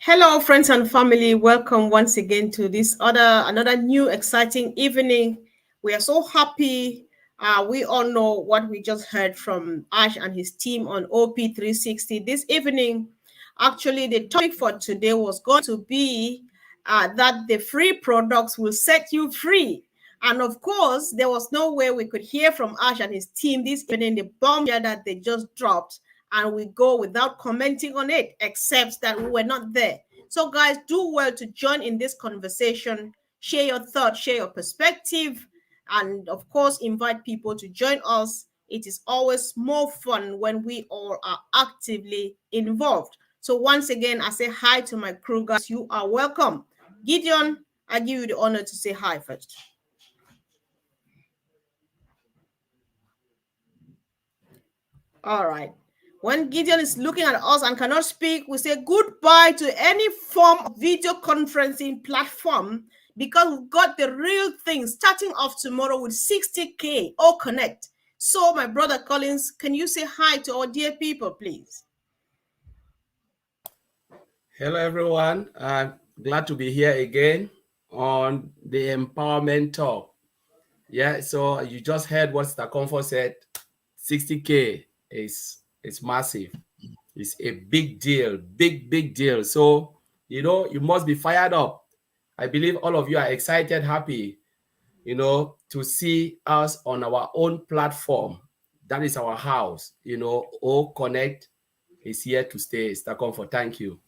Hello, friends and family. Welcome once again to this another new exciting evening. We are so happy. We all know what we just heard from Ash and his team on OP360 this evening. Actually, the topic for today was going to be that the free products will set you free. And of course, there was no way we could hear from Ash and his team this evening, the bomb that they just dropped, and we go without commenting on it, except that we were not there. So, guys, do well to join in this conversation, share your thoughts, share your perspective, and of course, invite people to join us. It is always more fun when we all are actively involved. So, once again, I say hi to my crew, guys. You are welcome. Gideon, I give you the honor to say hi first. All right. When Gideon is looking at us and cannot speak, we say goodbye to any form of video conferencing platform because we've got the real thing starting off tomorrow with 60K all connect. So, my brother Collins, can you say hi to our dear people, please? Hello, everyone. I'm glad to be here again on the Empowerment Talk. Yeah, so you just heard what Star Comfort said. 60K is massive. It's a big deal, big deal. So, you must be fired up. I believe all of you are excited, happy, to see us on our own platform. That is our house. O Connect is here to stay. Star Comfort, thank you.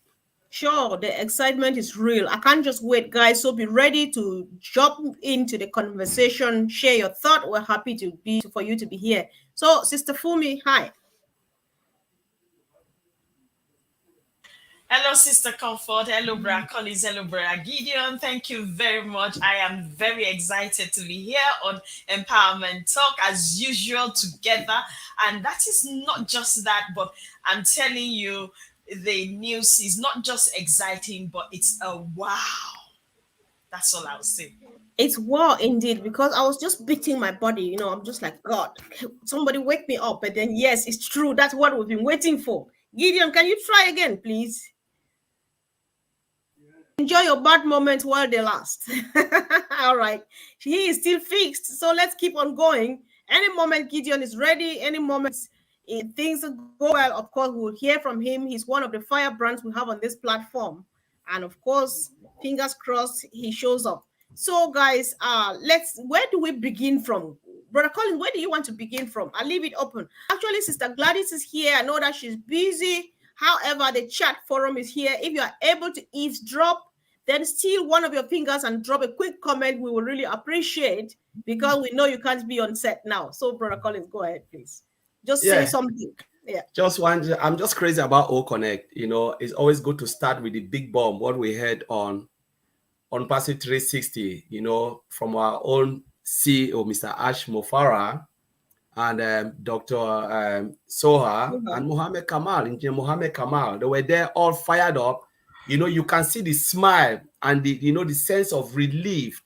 Sure, the excitement is real. I can't just wait, guys. So be ready to jump into the conversation, share your thought. We're happy to be for you to be here. So, Sister Fumi, hi. Hello, Sister Comfort. Hello, Brother Collins. Hello, Brother Gideon. Thank you very much. I am very excited to be here on Empowerment Talk as usual together. And that is not just that, but I'm telling you, the news is not just exciting, but it's a wow. That's all I'll say. It's war indeed because I was just beating my body. I'm just like, God, somebody wake me up. But then, yes, it's true. That's what we've been waiting for. Gideon, can you try again, please? Enjoy your bad moments while they last. All right. He is still fixed. So let's keep on going. Any moment Gideon is ready, any moment things go well, of course, we'll hear from him. He's one of the firebrands we have on this platform. And of course, fingers crossed, he shows up. So, guys, where do we begin from? Brother Colin, where do you want to begin from? I'll leave it open. Actually, Sister Gladys is here. I know that she's busy. However, the chat forum is here. If you are able to eavesdrop, then steal one of your fingers and drop a quick comment. We will really appreciate because we know you can't be on set now. So, Brother Collins, go ahead, please. Just say Yeah. something. Yeah. I'm just crazy about O Connect. It's always good to start with the big bomb, what we heard on OnPassive 360, from our own CEO, Mr. Ash Mofara, and Dr. Soha, and Mohammed Kamal, Engineer Mohammed Kamal. They were there all fired up. You can see the smile and the sense of relief,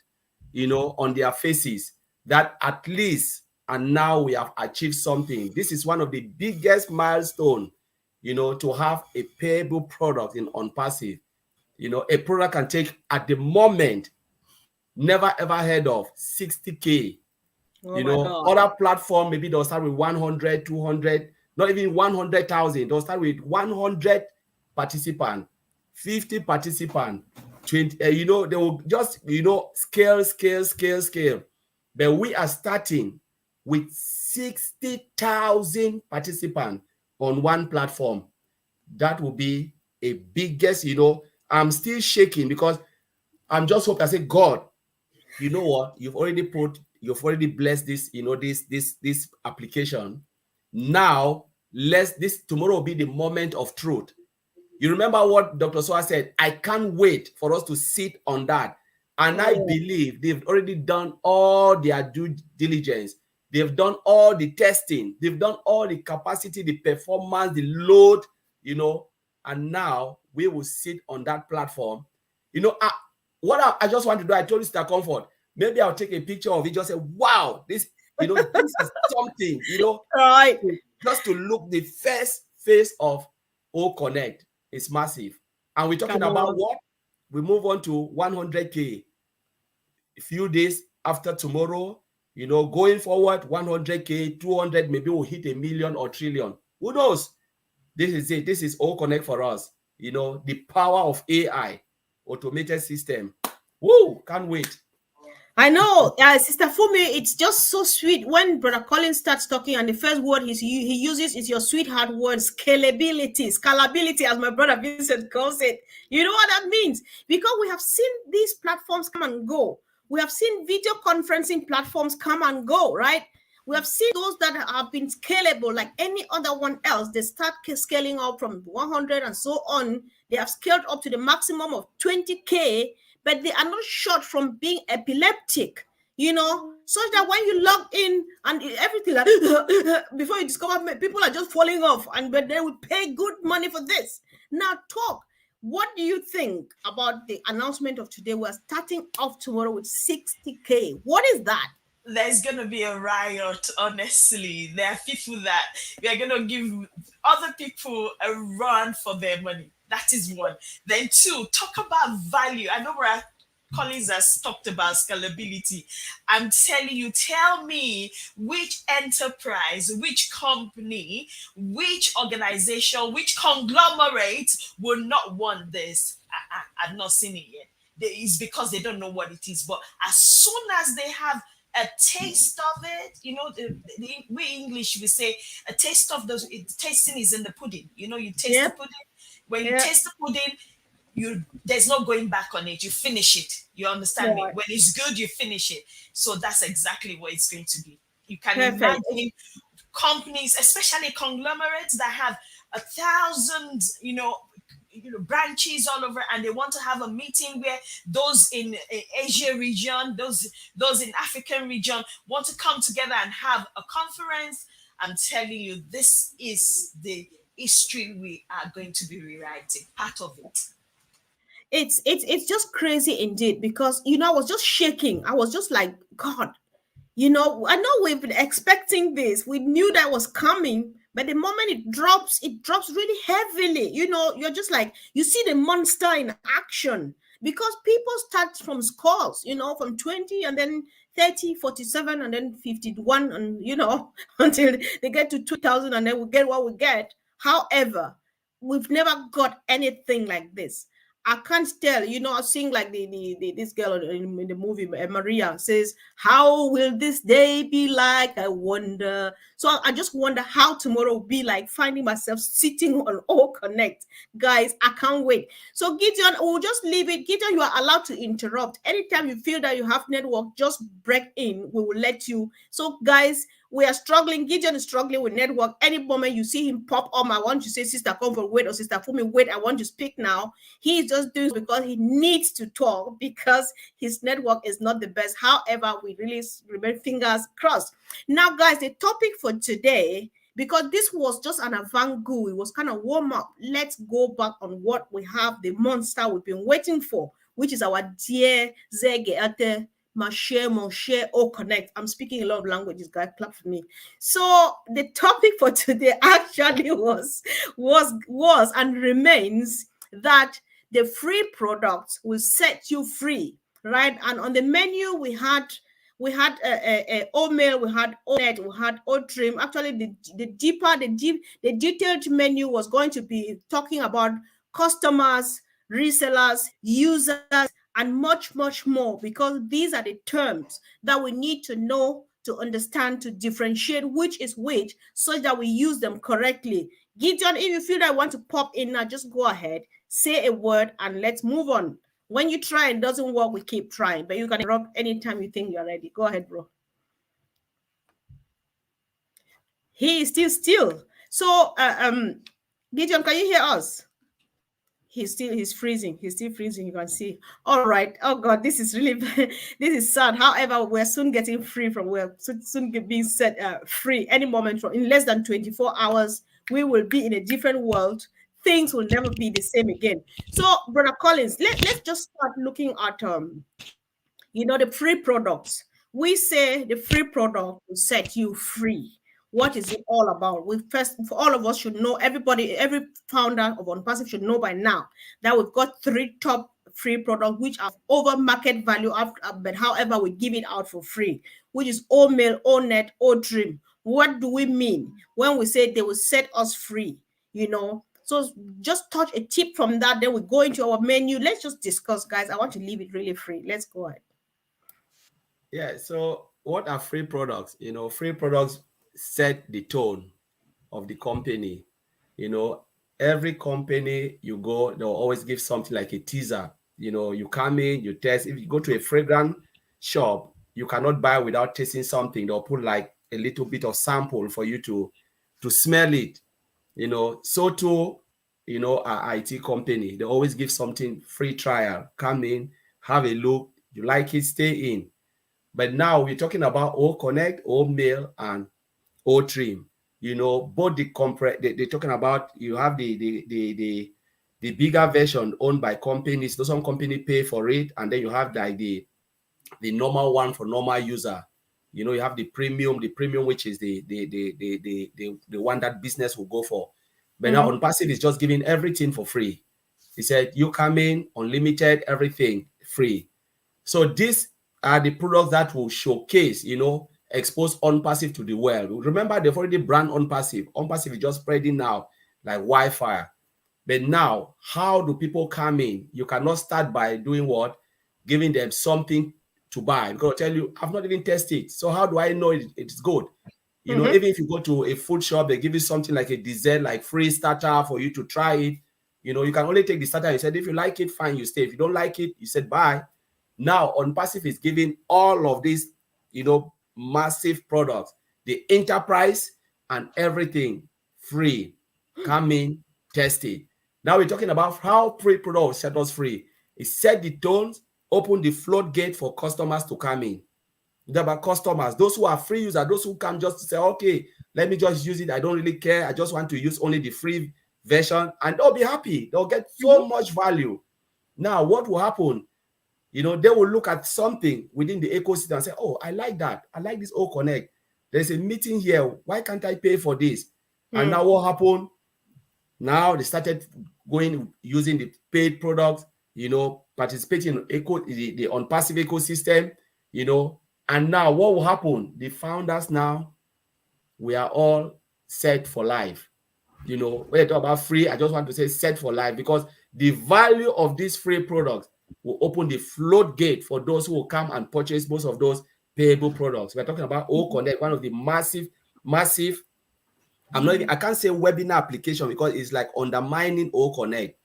on their faces that at least, and now we have achieved something. This is one of the biggest milestone, to have a payable product in OnPassive. A product can take at the moment, never ever heard of 60K. Other platform, maybe they'll start with 100, 200, not even 100,000. They'll start with 100 participants, 50 participants, 20. They will just, scale. But we are starting with 60,000 participants on one platform. That will be a biggest, I'm still shaking because I'm just hoping. I say, God, you know what? You've already blessed this, this application. Now, tomorrow will be the moment of truth. You remember what Dr. Soa said? I can't wait for us to sit on that. And I believe they've already done all their due diligence. They've done all the testing. They've done all the capacity, the performance, the load, and now we will sit on that platform. What I just want to do, I told you, Mr. Comfort, maybe I'll take a picture of it, just say, wow, this is something, right. just to look the first face of O Connect. It's massive. And we're talking Come about on. what? We move on to 100K a few days after tomorrow, going forward, 100K, 200, maybe we'll hit a million or trillion. Who knows? This is it. This is all connect for us. The power of AI, automated system. Woo! Can't wait. I know, Sister Fumi, it's just so sweet when Brother Colin starts talking, and the first word he uses is your sweetheart word, scalability, as my brother Vincent calls it. You know what that means? Because we have seen these platforms come and go. We have seen video conferencing platforms come and go, right? We have seen those that have been scalable like any other one else. They start scaling up from 100 and so on. They have scaled up to the maximum of 20K, but they are not short from being epileptic, such that when you log in and everything like before you discover people are just falling off, and but they will pay good money for this. Now talk. What do you think about the announcement of today? We're starting off tomorrow with 60K. What is that? There's gonna be a riot, honestly. There are people that we are gonna give other people a run for their money. That is one. Then two, talk about value. I know where Collins has talked about scalability. I'm telling you, tell me which enterprise, which company, which organization, which conglomerate will not want this. I've not seen it yet. It's because they don't know what it is. But as soon as they have a taste of it, we English we say a taste of those. Tasting is in the pudding. You taste the Yeah, pudding. When you yeah, taste the pudding, there's no going back on it. You finish it. You understand me? yeah. When it's good, you finish it. So that's exactly what it's going to be. You can Perfect. imagine companies, especially conglomerates that have 1,000, branches all over, and they want to have a meeting where those in Asia region, those in African region want to come together and have a conference. I'm telling you, this is the history we are going to be rewriting. Part of it. It's just crazy indeed, because I was just shaking. I was just like, God, I know we've been expecting this. We knew that was coming, but the moment it drops really heavily. You're just like, you see the monster in action, because people start from scores, from 20 and then 30, 47, and then 51, and until they get to 2000, and then we get what we get. However, we've never got anything like this. I can't tell. I was seeing like this girl in the movie, Maria says, "How will this day be like? I wonder." So I just wonder how tomorrow will be like. Finding myself sitting on All Connect, guys. I can't wait. So Gideon, we'll just leave it. Gideon, you are allowed to interrupt anytime you feel that you have network. Just break in. We will let you. So guys, we are struggling. Gideon is struggling with network. Any moment you see him pop up, I want you to say, Sister Comfort, wait, or Sister Fumi, wait, I want to speak now. He's just doing it because he needs to talk, because his network is not the best. However, we really remain fingers crossed. Now, guys, the topic for today, because this was just an avant-garde, it was kind of warm up. Let's go back on what we have, the monster we've been waiting for, which is our dear Zegeate mon cher, oh, connect. I'm speaking a lot of languages, guys. Clap for me. So the topic for today actually was and remains that the free products will set you free, right? And on the menu we had a oatmeal, we had oat, we had oat trim. Actually, the detailed menu was going to be talking about customers, resellers, users, and much, much more, because these are the terms that we need to know, to understand, to differentiate which is which, so that we use them correctly. Gideon, if you feel that I want to pop in now, just go ahead, say a word, and let's move on. When you try and it doesn't work, we keep trying, but you can interrupt anytime you think you're ready. Go ahead, bro. He is still. So, Gideon, can you hear us? He's freezing. He's still freezing. You can see. All right. Oh God, this is really this is sad. However, we're soon getting free from we're soon being set free any moment. From in less than 24 hours, we will be in a different world. Things will never be the same again. So, Brother Collins, let's just start looking at the free products. We say the free product will set you free. What is it all about? We first, for all of us should know, everybody, every founder of OnPassive should know by now that we've got three top free products which are over market value, but however we give it out for free, which is OMail, ONet, ODream. What do we mean when we say they will set us free? So just touch a tip from that, then we go into our menu. Let's just discuss, guys. I want to leave it really free. Let's go ahead. Yeah. So what are free products? Free products set the tone of the company. Every company you go, they'll always give something like a teaser. You come in, you test. If you go to a fragrance shop, you cannot buy without tasting something. They'll put like a little bit of sample for you to smell it. So too, our IT company, they always give something free trial. Come in, have a look. You like it, stay in. But now we're talking about O Connect, O Mail, and O Trim. Both they're talking about, you have the bigger version owned by companies. So some company pay for it, and then you have like the normal one for normal user. You have the premium, which is the one that business will go for. But now OnPassive is just giving everything for free. He said, you come in, unlimited, everything free. So these are the products that will showcase, expose OnPassive to the world. Remember, they've already brand OnPassive. OnPassive is just spreading now like Wi-Fi. But now, how do people come in? You cannot start by doing what? Giving them something to buy. Because I'll tell you, I've not even tested it. So how do I know it's good? Even if you go to a food shop, they give you something like a dessert, like free starter for you to try it. You can only take the starter. You said, if you like it, fine, you stay. If you don't like it, you said bye. Now, OnPassive is giving all of these, massive products, the enterprise and everything free. Come in, test it. Now we're talking about how free products set us free. It set the tones, open the floodgate for customers to come in. It's about customers, those who are free users, those who come just to say, okay, let me just use it. I don't really care. I just want to use only the free version, and they'll be happy. They'll get so much value. Now, what will happen? They will look at something within the ecosystem and say, oh, I like that. I like this O Connect. There's a meeting here. Why can't I pay for this? And now what happened? Now they started using the paid products, participating in the OnPassive ecosystem, and now what will happen? The founders now, we are all set for life. When you talk about free, I just want to say set for life, because the value of these free products will open the floodgate for those who will come and purchase most of those payable products. We're talking about O Connect, one of the massive, I can't say webinar application because it's like undermining O Connect.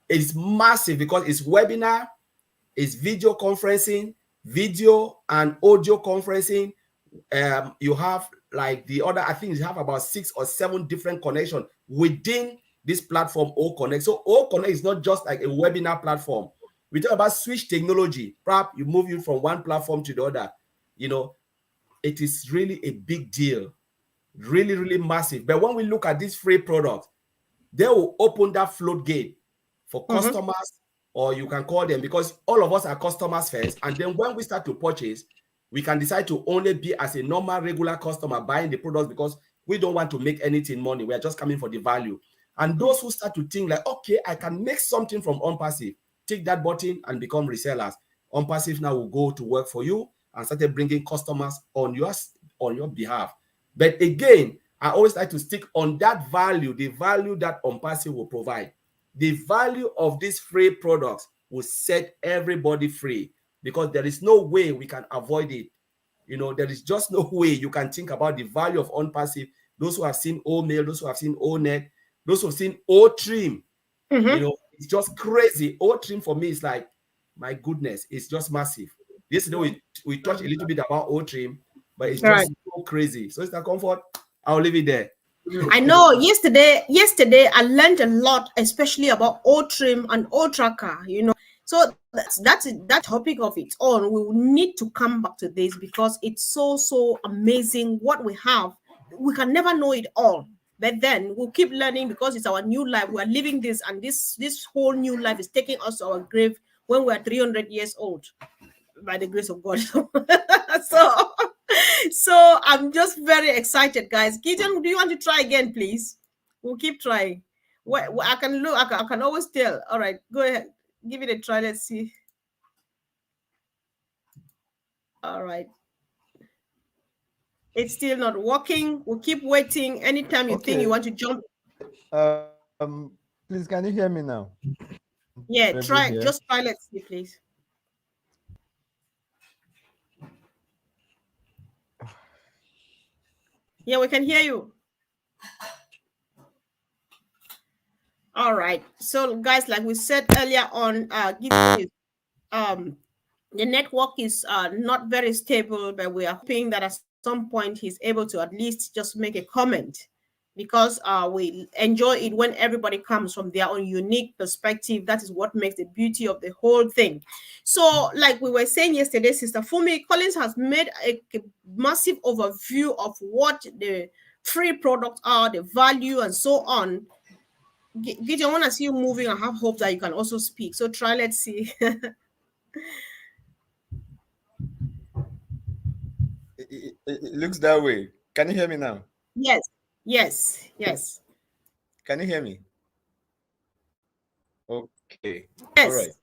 It's massive because it's webinar, it's video conferencing, video and audio conferencing. You have like the other, I think you have about 6 or 7 different connections within this platform, O Connect. So O Connect is not just like a webinar platform. We talk about switch technology. Perhaps you move you from one platform to the other. It is really a big deal. Really, really massive. But when we look at these free products, they will open that floodgate for customers, or you can call them, because all of us are customers first. And then when we start to purchase, we can decide to only be as a normal, regular customer buying the products because we don't want to make anything money. We are just coming for the value. And those who start to think like, okay, I can make something from OnPassive, take that button and become resellers. OnPassive now will go to work for you and started bringing customers on your behalf. But again, I always like to stick on that value, the value that OnPassive will provide. The value of these free products will set everybody free, because there is no way we can avoid it. There is just no way you can think about the value of OnPassive. Those who have seen OMail, those who have seen ONet, those who have seen OTrim, it's just crazy. OTrim for me is like, my goodness, it's just massive. Yesterday we touched a little bit about OTrim, but it's just so crazy. So it's the comfort. I'll leave it there. I know yesterday I learned a lot, especially about OTrim and O-Tracker, So that's that topic of its own. We will need to come back to this because it's so amazing what we have. We can never know it all. But then we'll keep learning because it's our new life. We are living this, and this whole new life is taking us to our grave when we are 300 years old, by the grace of God. So So I'm just very excited, guys. Gideon, do you want to try again, please? We'll keep trying. I can look, I can always tell. All right, go ahead. Give it a try. Let's see. All right. It's still not working. We'll keep waiting. Anytime you think you want to jump. Please, can you hear me now? Yeah, Able try. here. Just try. Let's see, please. Yeah, we can hear you. All right. So, guys, like we said earlier on, um, the network is not very stable, but we are hoping that at some point he's able to at least just make a comment because we enjoy it when everybody comes from their own unique perspective. That is what makes the beauty of the whole thing. So, like we were saying yesterday, Sister Fumi Collins has made a massive overview of what the free products are, the value, and so on. Gideon, I want to see you moving. I have hope that you can also speak. So try, let's see. It looks that way. Can you hear me now? Yes, yes, yes, Can you hear me? Okay. All right. yes.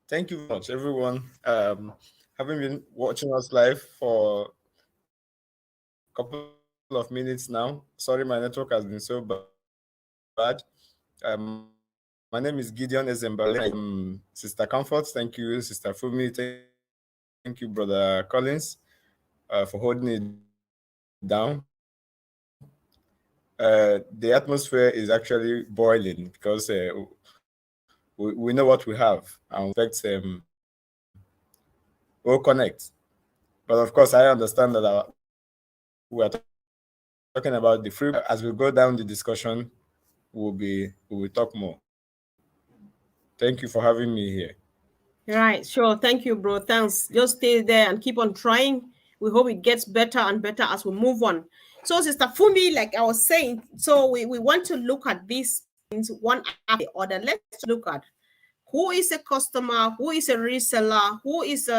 Thank you very much, everyone. Having been watching us live for a couple of minutes now. Sorry, my network has been so bad. My name is Gideon Ezembale. Sister Comfort. Thank you, Sister Fumi. Thank you, Brother Collins, for holding it down. The atmosphere is actually boiling because we know what we have and we expect we'll connect. But of course, I understand that we are talking about the free products. As we go down the discussion, we'll talk more. Thank you for having me here. Right, sure. Thank you, bro. Thanks. Just stay there and keep on trying. We hope it gets better and better as we move on. So, Sister Fumi, like I was saying, so we want to look at these things one after the other. Let's look at who is a customer, who is a reseller, who is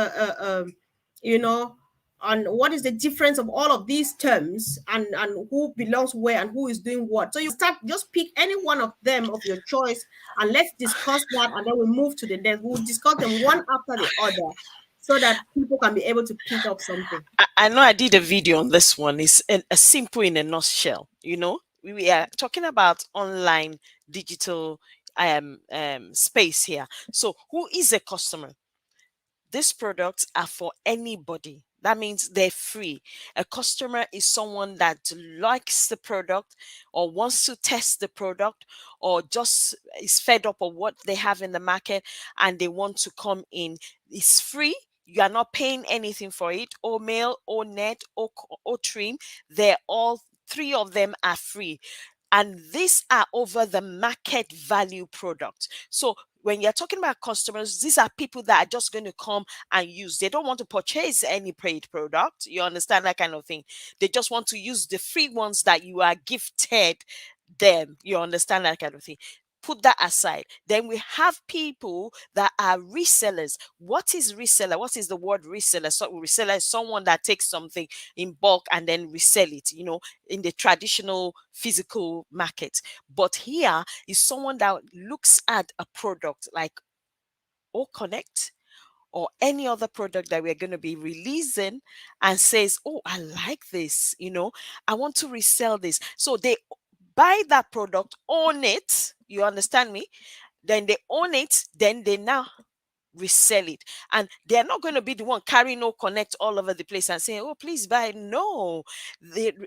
you know, and what is the difference of all of these terms, and who belongs where and who is doing what. So you start, just pick any one of them of your choice, and let's discuss that, and then we move to the next. We'll discuss them one after the other so that people can be able to pick up something. I know I did a video on this one. It's a simple in a nutshell. We are talking about online digital space here. So, who is a customer? These products are for anybody. That means they're free. A customer is someone that likes the product or wants to test the product or just is fed up of what they have in the market and they want to come in. It's free. You are not paying anything for it. Or mail, or net, or trim. They're all three of them are free. And these are over the market value product. So when you're talking about customers, these are people that are just going to come and use. They don't want to purchase any paid product. You understand that kind of thing. They just want to use the free ones that you are gifted them. You understand that kind of thing. Put that aside. Then we have people that are resellers. What is reseller? What is the word reseller? So reseller is someone that takes something in bulk and then resell it, in the traditional physical market. But here is someone that looks at a product like O Connect or any other product that we're going to be releasing and says, "Oh, I like this, I want to resell this." So they buy that product, own it. You understand me? Then they own it, then they now resell it. And they're not going to be the one carrying no connect all over the place and saying, "Oh, please buy." No.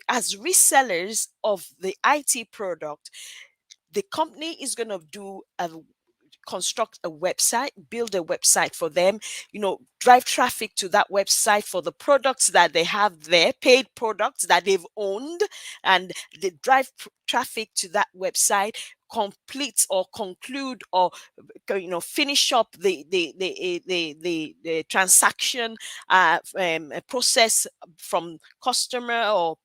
As resellers of the IT product, the company is going to construct a website, build a website for them, drive traffic to that website for the products that they have there, paid products that they've owned, and they drive traffic to that website, complete or conclude or finish up the transaction process from customer or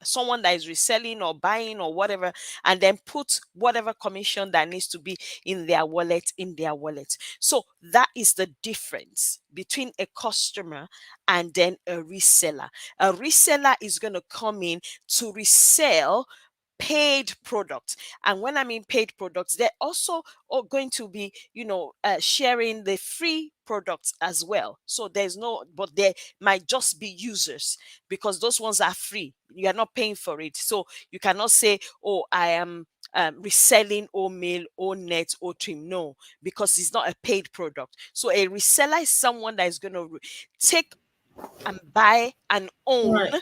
someone that is reselling or buying or whatever, and then put whatever commission that needs to be in their wallet in their wallet. So that is the difference between a customer and then a reseller. A reseller is going to come in to resell paid products, and when I mean paid products, they're also going to be, sharing the free products as well. So there's no, but there might just be users, because those ones are free, you are not paying for it. So you cannot say, oh, I am reselling mail or net or trim. No, because it's not a paid product. So a reseller is someone that is going to take and buy and own Right.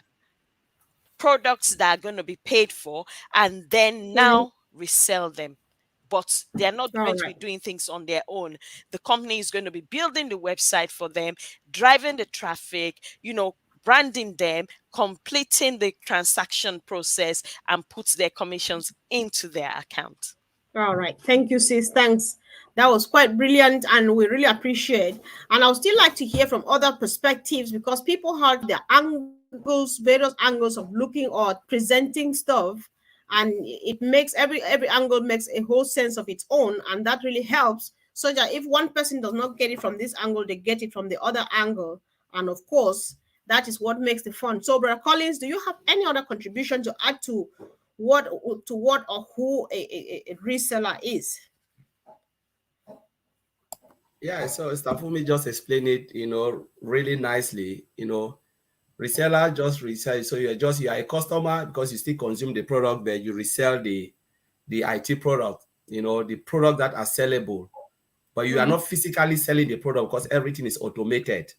products that are going to be paid for, and then Mhm. now resell them. But they're not All going to right. be doing things on their own. The company is going to be building the website for them, driving the traffic, branding them, completing the transaction process, and puts their commissions into their account. All right. Thank you, sis. Thanks. That was quite brilliant and we really appreciate. And I would still like to hear from other perspectives because people have their angles, various angles of looking or presenting stuff. And it makes every angle makes a whole sense of its own. And that really helps. So that if one person does not get it from this angle, they get it from the other angle. And of course, that is what makes the fun. So, Brother Collins, do you have any other contribution to add what what or who a reseller is? Yeah, so Stafumi just explained it, really nicely. Reseller just resell. So you are a customer because you still consume the product, but you resell the IT product, the product that are sellable. But you are Mhm. not physically selling the product because everything is automated.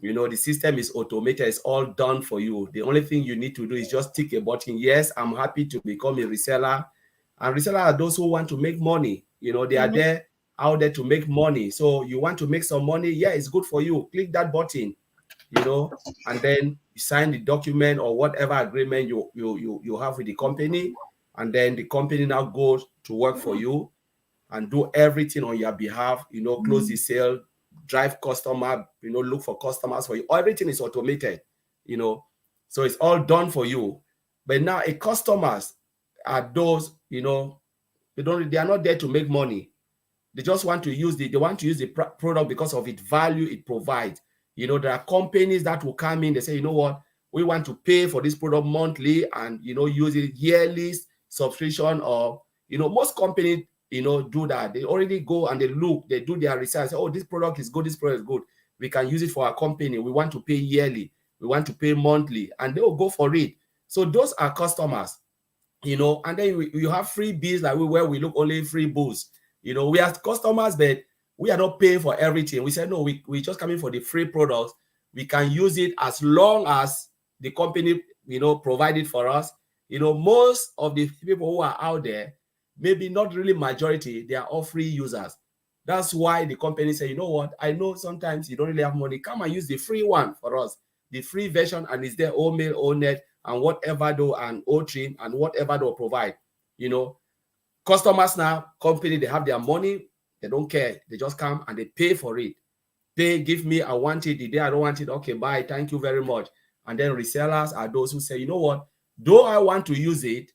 The system is automated, it's all done for you. The only thing you need to do is just tick a button. Yes, I'm happy to become a reseller. And reseller are those who want to make money. They are Mhm. there out there to make money. So you want to make some money, yeah, it's good for you. Click that button, and then you sign the document or whatever agreement you have with the company, and then the company now goes to work for you and do everything on your behalf, close the sale, drive customer, look for customers for you. Everything is automated, you know, so it's all done for you. But now a customers are those, they are not there to make money. They just want to use they want to use the product because of its value it provides. There are companies that will come in, they say, you know what, we want to pay for this product monthly and use it yearly subscription, or most companies do that. They already go and they look, they do their research, say, oh, this product is good, this product is good, we can use it for our company, we want to pay yearly, we want to pay monthly, and they will go for it. So those are customers. And then you have free bees like where we look only free booze. We are customers, but we are not paying for everything. We said, no, we just coming for the free products. We can use it as long as the company, provide it for us. Most of the people who are out there, maybe not really majority, they are all free users. That's why the company say, you know what, I know sometimes you don't really have money. Come and use the free one for us, the free version, and it's there, all mail, all net, and whatever though, and O-Trim, and whatever they'll provide. Customers now, company, they have their money, they don't care. They just come and they pay for it. They give me, I want it. The day I don't want it, okay, bye, thank you very much. And then resellers are those who say, you know what, though I want to use it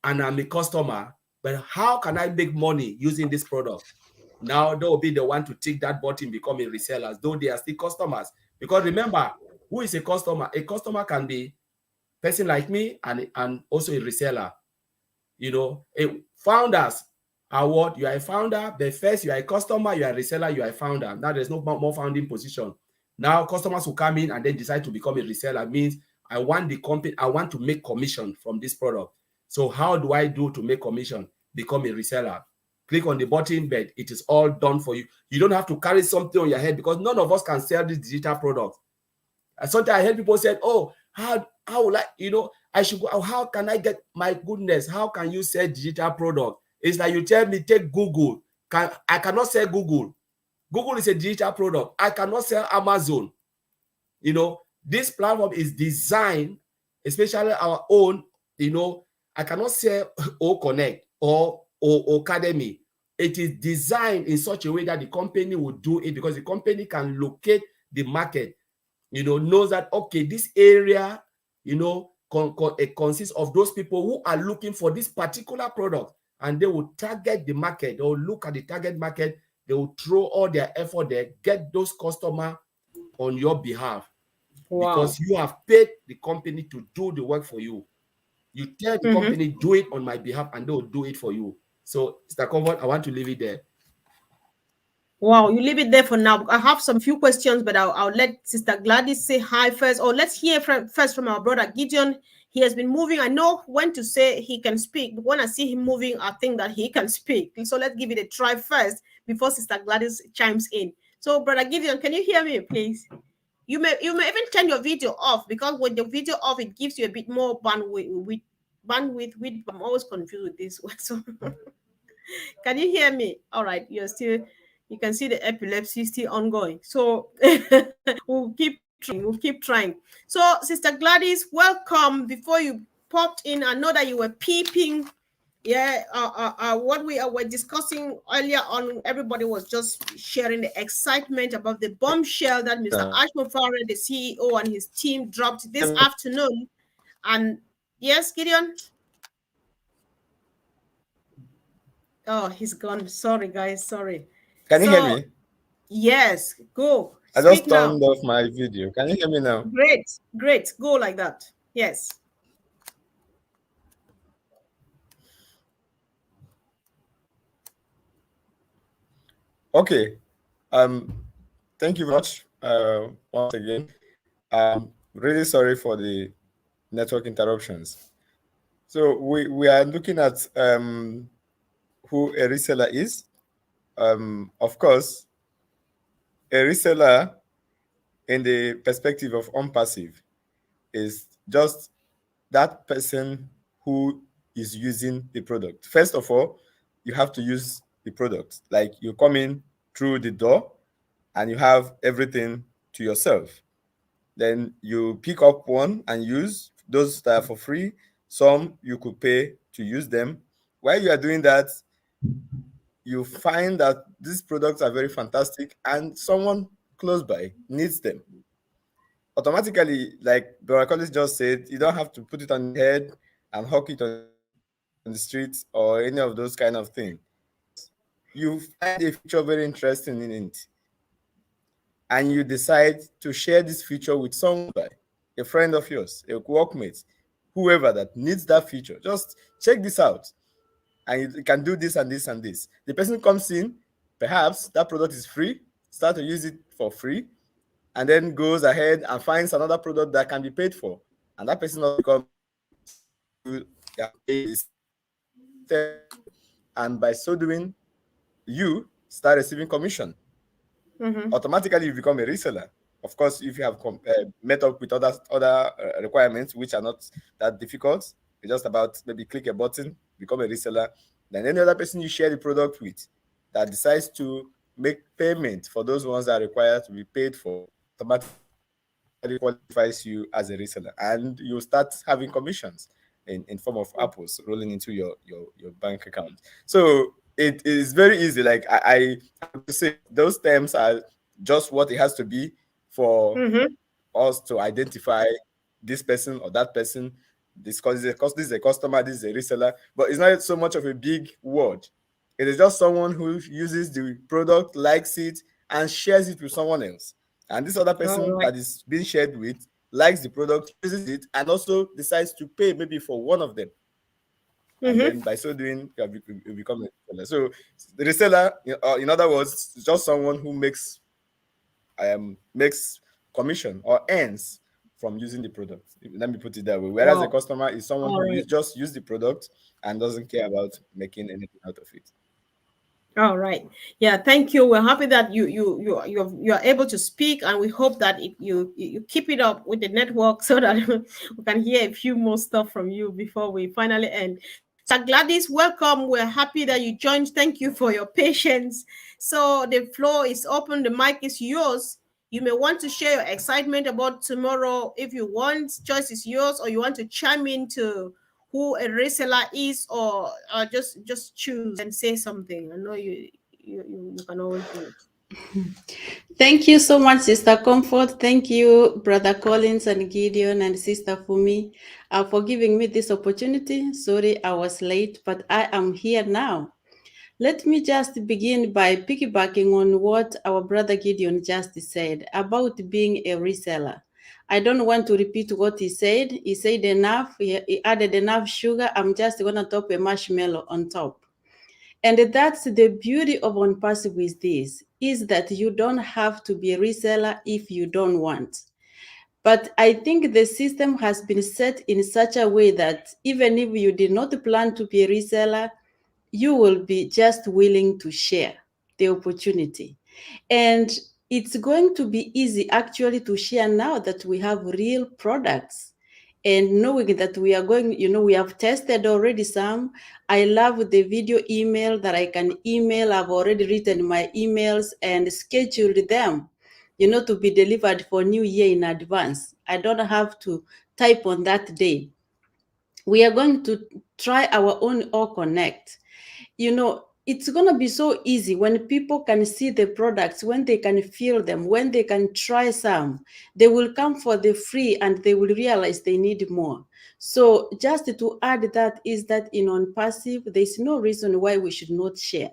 and I'm a customer, but how can I make money using this product? Now they will be the one to tick that button, becoming resellers, though they are still customers. Because remember, who is a customer? A customer can be person like me and also a reseller. Founders are what? You are a founder, but first you are a customer, you are a reseller, you are a founder. Now there's no more founding position. Now customers will come in and then decide to become a reseller. Means I want the company, I want to make commission from this product. So how do I do to make commission? Become a reseller. Click on the button, but it is all done for you. You don't have to carry something on your head because none of us can sell this digital product. And sometimes I heard people say, oh, how will I, I should go, how can I get, my goodness, how can you sell digital product? It's like you tell me, take Google. I cannot sell Google. Google is a digital product. I cannot sell Amazon. This platform is designed, especially our own, I cannot sell O Connect or Academy. It is designed in such a way that the company will do it because the company can locate the market, knows that, okay, this area, it consists of those people who are looking for this particular product, and they will target the market. They will look at the target market. They will throw all their effort there, get those customers on your behalf, Wow. because you have paid the company to do the work for you. You tell the Mm-hmm. company, do it on my behalf, and they will do it for you. So, Mr. Comfort, I want to leave it there. Wow, you leave it there for now. I have some few questions, but I'll let Sister Gladys say hi first. Or let's hear first from our brother Gideon. He has been moving. I know when to say he can speak, but when I see him moving, I think that he can speak. So let's give it a try first before Sister Gladys chimes in. So, brother Gideon, can you hear me, please? You may even turn your video off, because when the video off, it gives you a bit more bandwidth. I'm always confused with this one. So can you hear me? All right, you can see the epilepsy still ongoing. So we'll keep trying. We'll keep trying. So, Sister Gladys, welcome. Before you popped in, I know that you were peeping. Yeah, what we were discussing earlier on, everybody was just sharing the excitement about the bombshell that Mr. Ashmofare, the CEO, and his team dropped this afternoon. And yes, Gideon. Oh, he's gone. Sorry, guys. Sorry. Can you hear So, me? yes, go. I Speak just now. turned off my video. Can you hear me now? Great, great. Go like that. Yes. Okay. Thank you very much. Once again, really sorry for the network interruptions. So we are looking at who a reseller is. Of course, a reseller in the perspective of OnPassive is just that person who is using the product. First of all, you have to use the product. Like, you come in through the door and you have everything to yourself. Then you pick up one and use those that are for free. Some you could pay to use them. While you are doing that, you find that these products are very fantastic and someone close by needs them. Automatically, like Barakolis just said, you don't have to put it on your head and hawk it on the streets or any of those kind of things. You find a feature very interesting in it, and you decide to share this feature with someone by a friend of yours, a workmate, whoever that needs that feature. Just check this out, and you can do this and this and this. The person comes in, perhaps that product is free, start to use it for free, and then goes ahead and finds another product that can be paid for. And that person also becomes a reseller. You are paying the system, and by so doing, you start receiving commission. Mm-hmm. Automatically you become a reseller. Of course, if you have met up with other requirements which are not that difficult, it's just about maybe click a button, become a reseller. Then any other person you share the product with that decides to make payment for those ones that are required to be paid for, automatically qualifies you as a reseller, and you start having commissions in form of apples rolling into your bank account. So it is very easy. Like I would say, those terms are just what it has to be for Mm-hmm. us to identify this person or that person. This is a customer, this is a reseller, but it's not so much of a big word. It is just someone who uses the product, likes it, and shares it with someone else. And this other All person right. that is being shared with likes the product, uses it, and also decides to pay maybe for one of them. And Mm-hmm. then by so doing, you become a reseller. So the reseller, in other words, is just someone who makes commission or earns from using the product. Let me put it that way. Whereas a Wow. customer is someone All who right. just use the product and doesn't care about making anything out of it. All right. Yeah, thank you. We're happy that you're able to speak, and we hope that you keep it up with the network so that we can hear a few more stuff from you before we finally end. So Gladys, welcome. We're happy that you joined. Thank you for your patience. So the floor is open. The mic is yours. You may want to share your excitement about tomorrow if you want. Choice is yours, or you want to chime into who a reseller is, or just choose and say something. I know you can always do it. Thank you so much, Sister Comfort. Thank you, Brother Collins and Gideon and Sister Fumi, for giving me this opportunity. Sorry I was late, but I am here now. Let me just begin by piggybacking on what our brother Gideon just said about being a reseller. I don't want to repeat what he said. He said enough, he added enough sugar. I'm just going to top a marshmallow on top. And that's the beauty of OnPassive with this, is that you don't have to be a reseller if you don't want. But I think the system has been set in such a way that even if you did not plan to be a reseller, you will be just willing to share the opportunity. And it's going to be easy actually to share now that we have real products and knowing that we are going, we have tested already some. I love the video email that I can email. I've already written my emails and scheduled them, to be delivered for New Year in advance. I don't have to type on that day. We are going to try our own All Connect. It's going to be so easy when people can see the products, when they can feel them, when they can try some. They will come for the free and they will realize they need more. So just to add that is that in OnPassive, there's no reason why we should not share.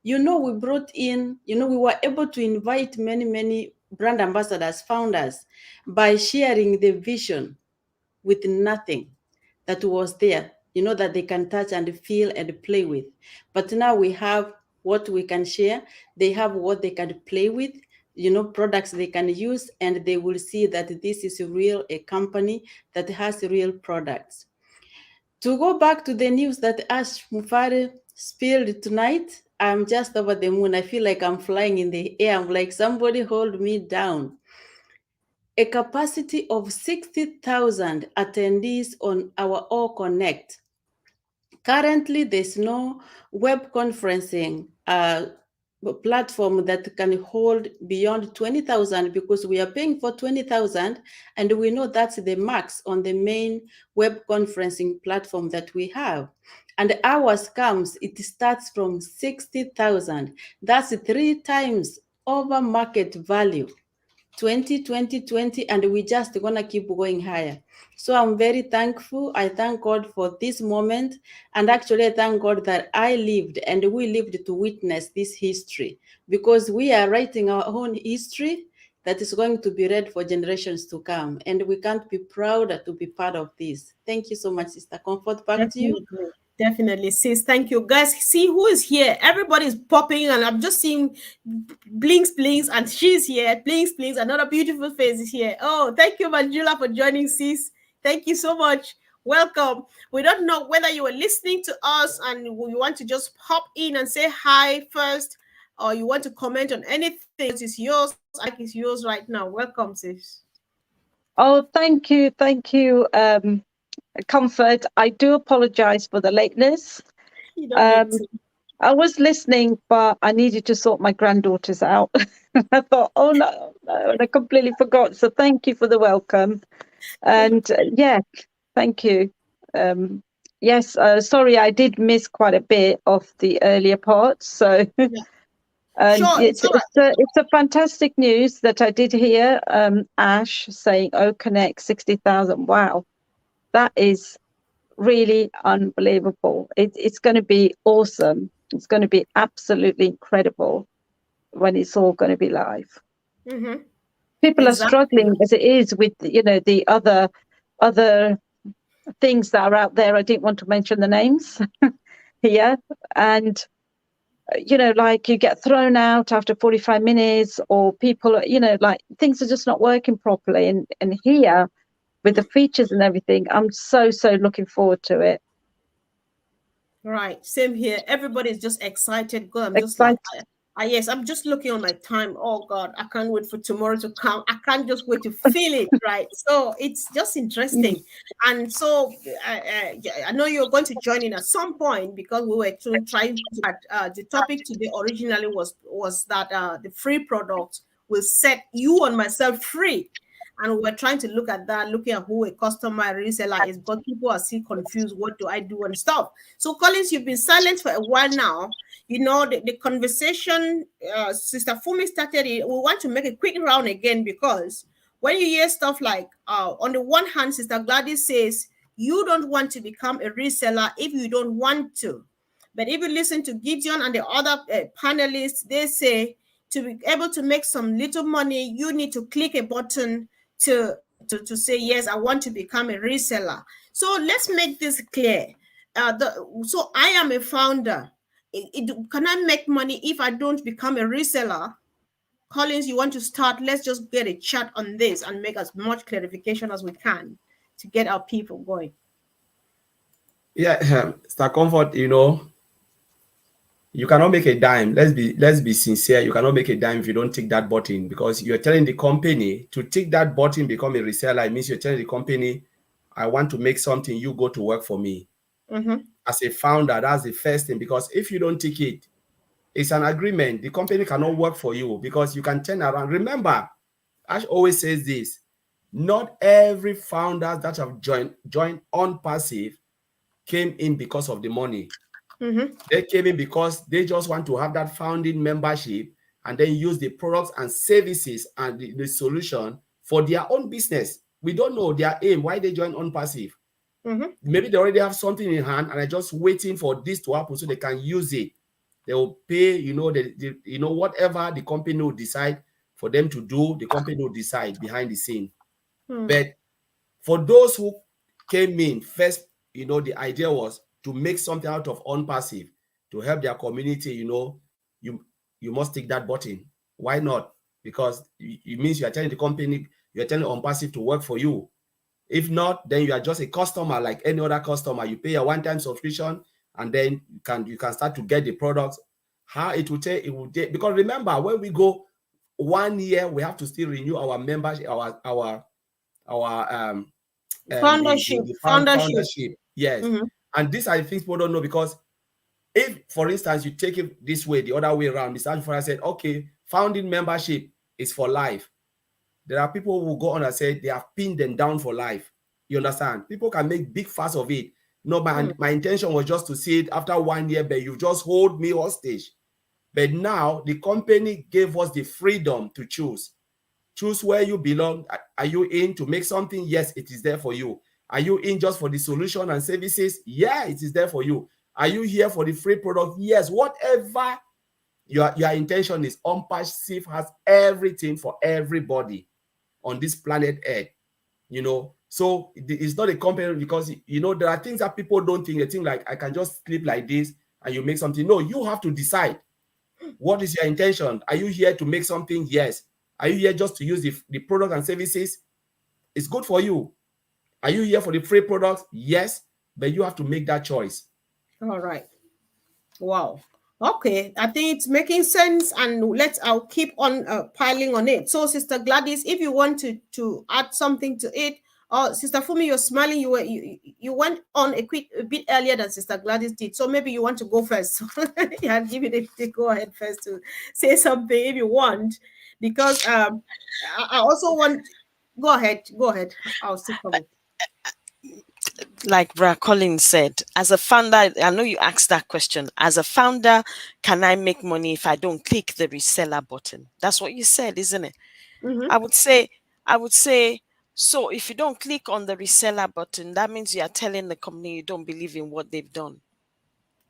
We brought in, we were able to invite many, many brand ambassadors, founders, by sharing the vision with nothing that was there, that they can touch and feel and play with. But now we have what we can share. They have what they can play with, products they can use, and they will see that this is a company that has real products. To go back to the news that Ash Mufari spilled tonight, I'm just over the moon. I feel like I'm flying in the air. I'm like, somebody hold me down. A capacity of 60,000 attendees on our All Connect. Currently, there's no web conferencing platform that can hold beyond 20,000 because we are paying for 20,000 and we know that's the max on the main web conferencing platform that we have. And ours comes, it starts from 60,000. That's 3 times over market value. 20, and we just gonna keep going higher. So I'm very thankful. I thank God for this moment, and actually I thank God that I lived and we lived to witness this history, because we are writing our own history that is going to be read for generations to come, and we can't be prouder to be part of this. Thank you so much, Sister Comfort. Back to you. Definitely. Definitely, sis. Thank you, guys. See who is here. Everybody's popping, and I'm just seeing blinks, blinks, and she's here. Blinks, blinks. Another beautiful face is here. Oh, thank you, Manjula, for joining, sis. Thank you so much. Welcome. We don't know whether you were listening to us and you want to just pop in and say hi first, or you want to comment on anything. It's yours. I think it's yours right now. Welcome, sis. Oh, thank you, Comfort. I do apologize for the lateness. You don't need to. I was listening, but I needed to sort my granddaughters out. I thought, oh no, and I completely forgot. So thank you for the welcome. And yeah, thank you. Yes, sorry, I did miss quite a bit of the earlier parts. So Yeah. Sure, it's a fantastic news that I did hear Ash saying, "Oh, connect 60,000." Wow, that is really unbelievable. It's going to be awesome. It's going to be absolutely incredible when it's all going to be live. Mm-hmm. People are Exactly. struggling as it is with the other things that are out there. I didn't want to mention the names here, and like you get thrown out after 45 minutes, or people, like things are just not working properly. And here, with the features and everything, I'm so looking forward to it. Right. Same here. Everybody's just excited. God, I'm just like, Excited. yes, I'm just looking on my time. Oh God, I can't wait for tomorrow to come. I can't just wait to feel it. Right. So it's just interesting. And so I know you're going to join in at some point, because we were trying to, the topic today originally was that the free product will set you and myself free. And we're trying to look at that, looking at who a customer reseller is, because people are still confused. What do I do and stuff? So, Collins, you've been silent for a while now. You know, the conversation, Sister Fumi started it. We want to make a quick round again, because when you hear stuff like, on the one hand, Sister Gladys says, you don't want to become a reseller if you don't want to. But if you listen to Gideon and the other panelists, they say to be able to make some little money, you need to click a button to say, yes, I want to become a reseller. So let's make this clear. So I am a founder. Can I make money if I don't become a reseller? Collins, you want to start? Let's just get a chat on this and make as much clarification as we can to get our people going. Yeah, Star Comfort, you cannot make a dime. Let's be sincere. You cannot make a dime if you don't tick that button, because you're telling the company to tick that button, become a reseller. It means you're telling the company, I want to make something, you go to work for me. Mm-hmm. As a founder, that's the first thing, because if you don't tick it, it's an agreement. The company cannot work for you, because you can turn around. Remember, Ash always says this: not every founder that have joined OnPassive came in because of the money. Mm-hmm. They came in because they just want to have that founding membership and then use the products and services and the solution for their own business. We don't know their aim, why they join OnPassive. Mm-hmm. Maybe they already have something in hand and are just waiting for this to happen so they can use it. They will pay, whatever the company will decide for them to do, the company will decide behind the scene. Mm-hmm. But for those who came in first, the idea was to make something out of OnPassive to help their community. You must tick that button. Why not? Because it means you are telling the company, you are telling OnPassive to work for you. If not, then you are just a customer like any other customer. You pay a one-time subscription, and then you can start to get the products. How it will take, because remember, when we go 1 year, we have to still renew our membership, our Foundership. Foundership. foundership. Yes. Mm-hmm. And these are the things people don't know, because if, for instance, you take it this way, the other way around, Mr. Alfred said, okay, founding membership is for life. There are people who go on and say they have pinned them down for life. You understand? People can make big fuss of it. No, my intention was just to see it after 1 year, but you just hold me hostage. But now the company gave us the freedom to choose. Choose where you belong. Are you in to make something? Yes, it is there for you. Are you in just for the solution and services? Yeah, it is there for you. Are you here for the free product? Yes, whatever your intention is, OnPassive has everything for everybody on this planet Earth. So it's not a company, because there are things that people don't think. They think like, I can just sleep like this and you make something. No, you have to decide. What is your intention? Are you here to make something? Yes. Are you here just to use the product and services? It's good for you. Are you here for the free products? Yes, but you have to make that choice. All right. Wow. Okay, I think it's making sense, and I'll keep on piling on it. So, Sister Gladys, if you want to add something to it, or Sister Fumi, you're smiling. You went on a bit earlier than Sister Gladys did, so maybe you want to go first. Yeah, I'll give you the go ahead first to say something if you want, because I also want. Go ahead. Go ahead. I'll still come. Like Bra Collins said, as a founder, I know you asked that question. As a founder, can I make money if I don't click the reseller button? That's what you said, isn't it? Mm-hmm. I would say, so if you don't click on the reseller button, that means you are telling the company you don't believe in what they've done.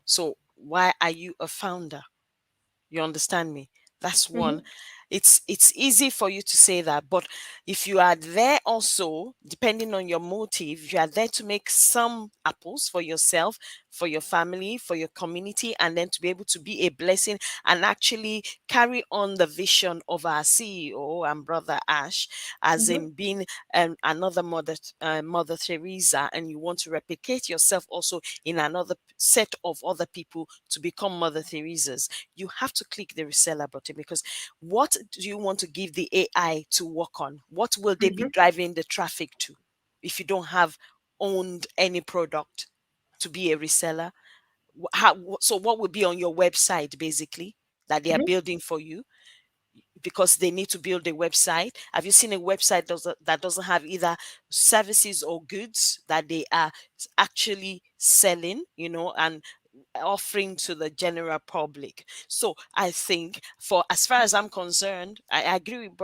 So why are you a founder? You understand me? That's Mm-hmm. one. It's easy for you to say that, but if you are there also, depending on your motive, if you are there to make some apples for yourself, for your family, for your community, and then to be able to be a blessing and actually carry on the vision of our CEO and brother Ash, as Mm-hmm. in being another Mother Teresa, and you want to replicate yourself also in another set of other people to become Mother Teresas, you have to click the reseller button, because what do you want to give the AI to work on? What will they be Mm-hmm. driving the traffic to if you don't have owned any product to be a reseller? So what would be on your website basically that they are building for you? because they need to build a website. Have you seen a website that doesn't have either services or goods that they are actually selling, and offering to the general public? So I think, for as far as I'm concerned, I agree with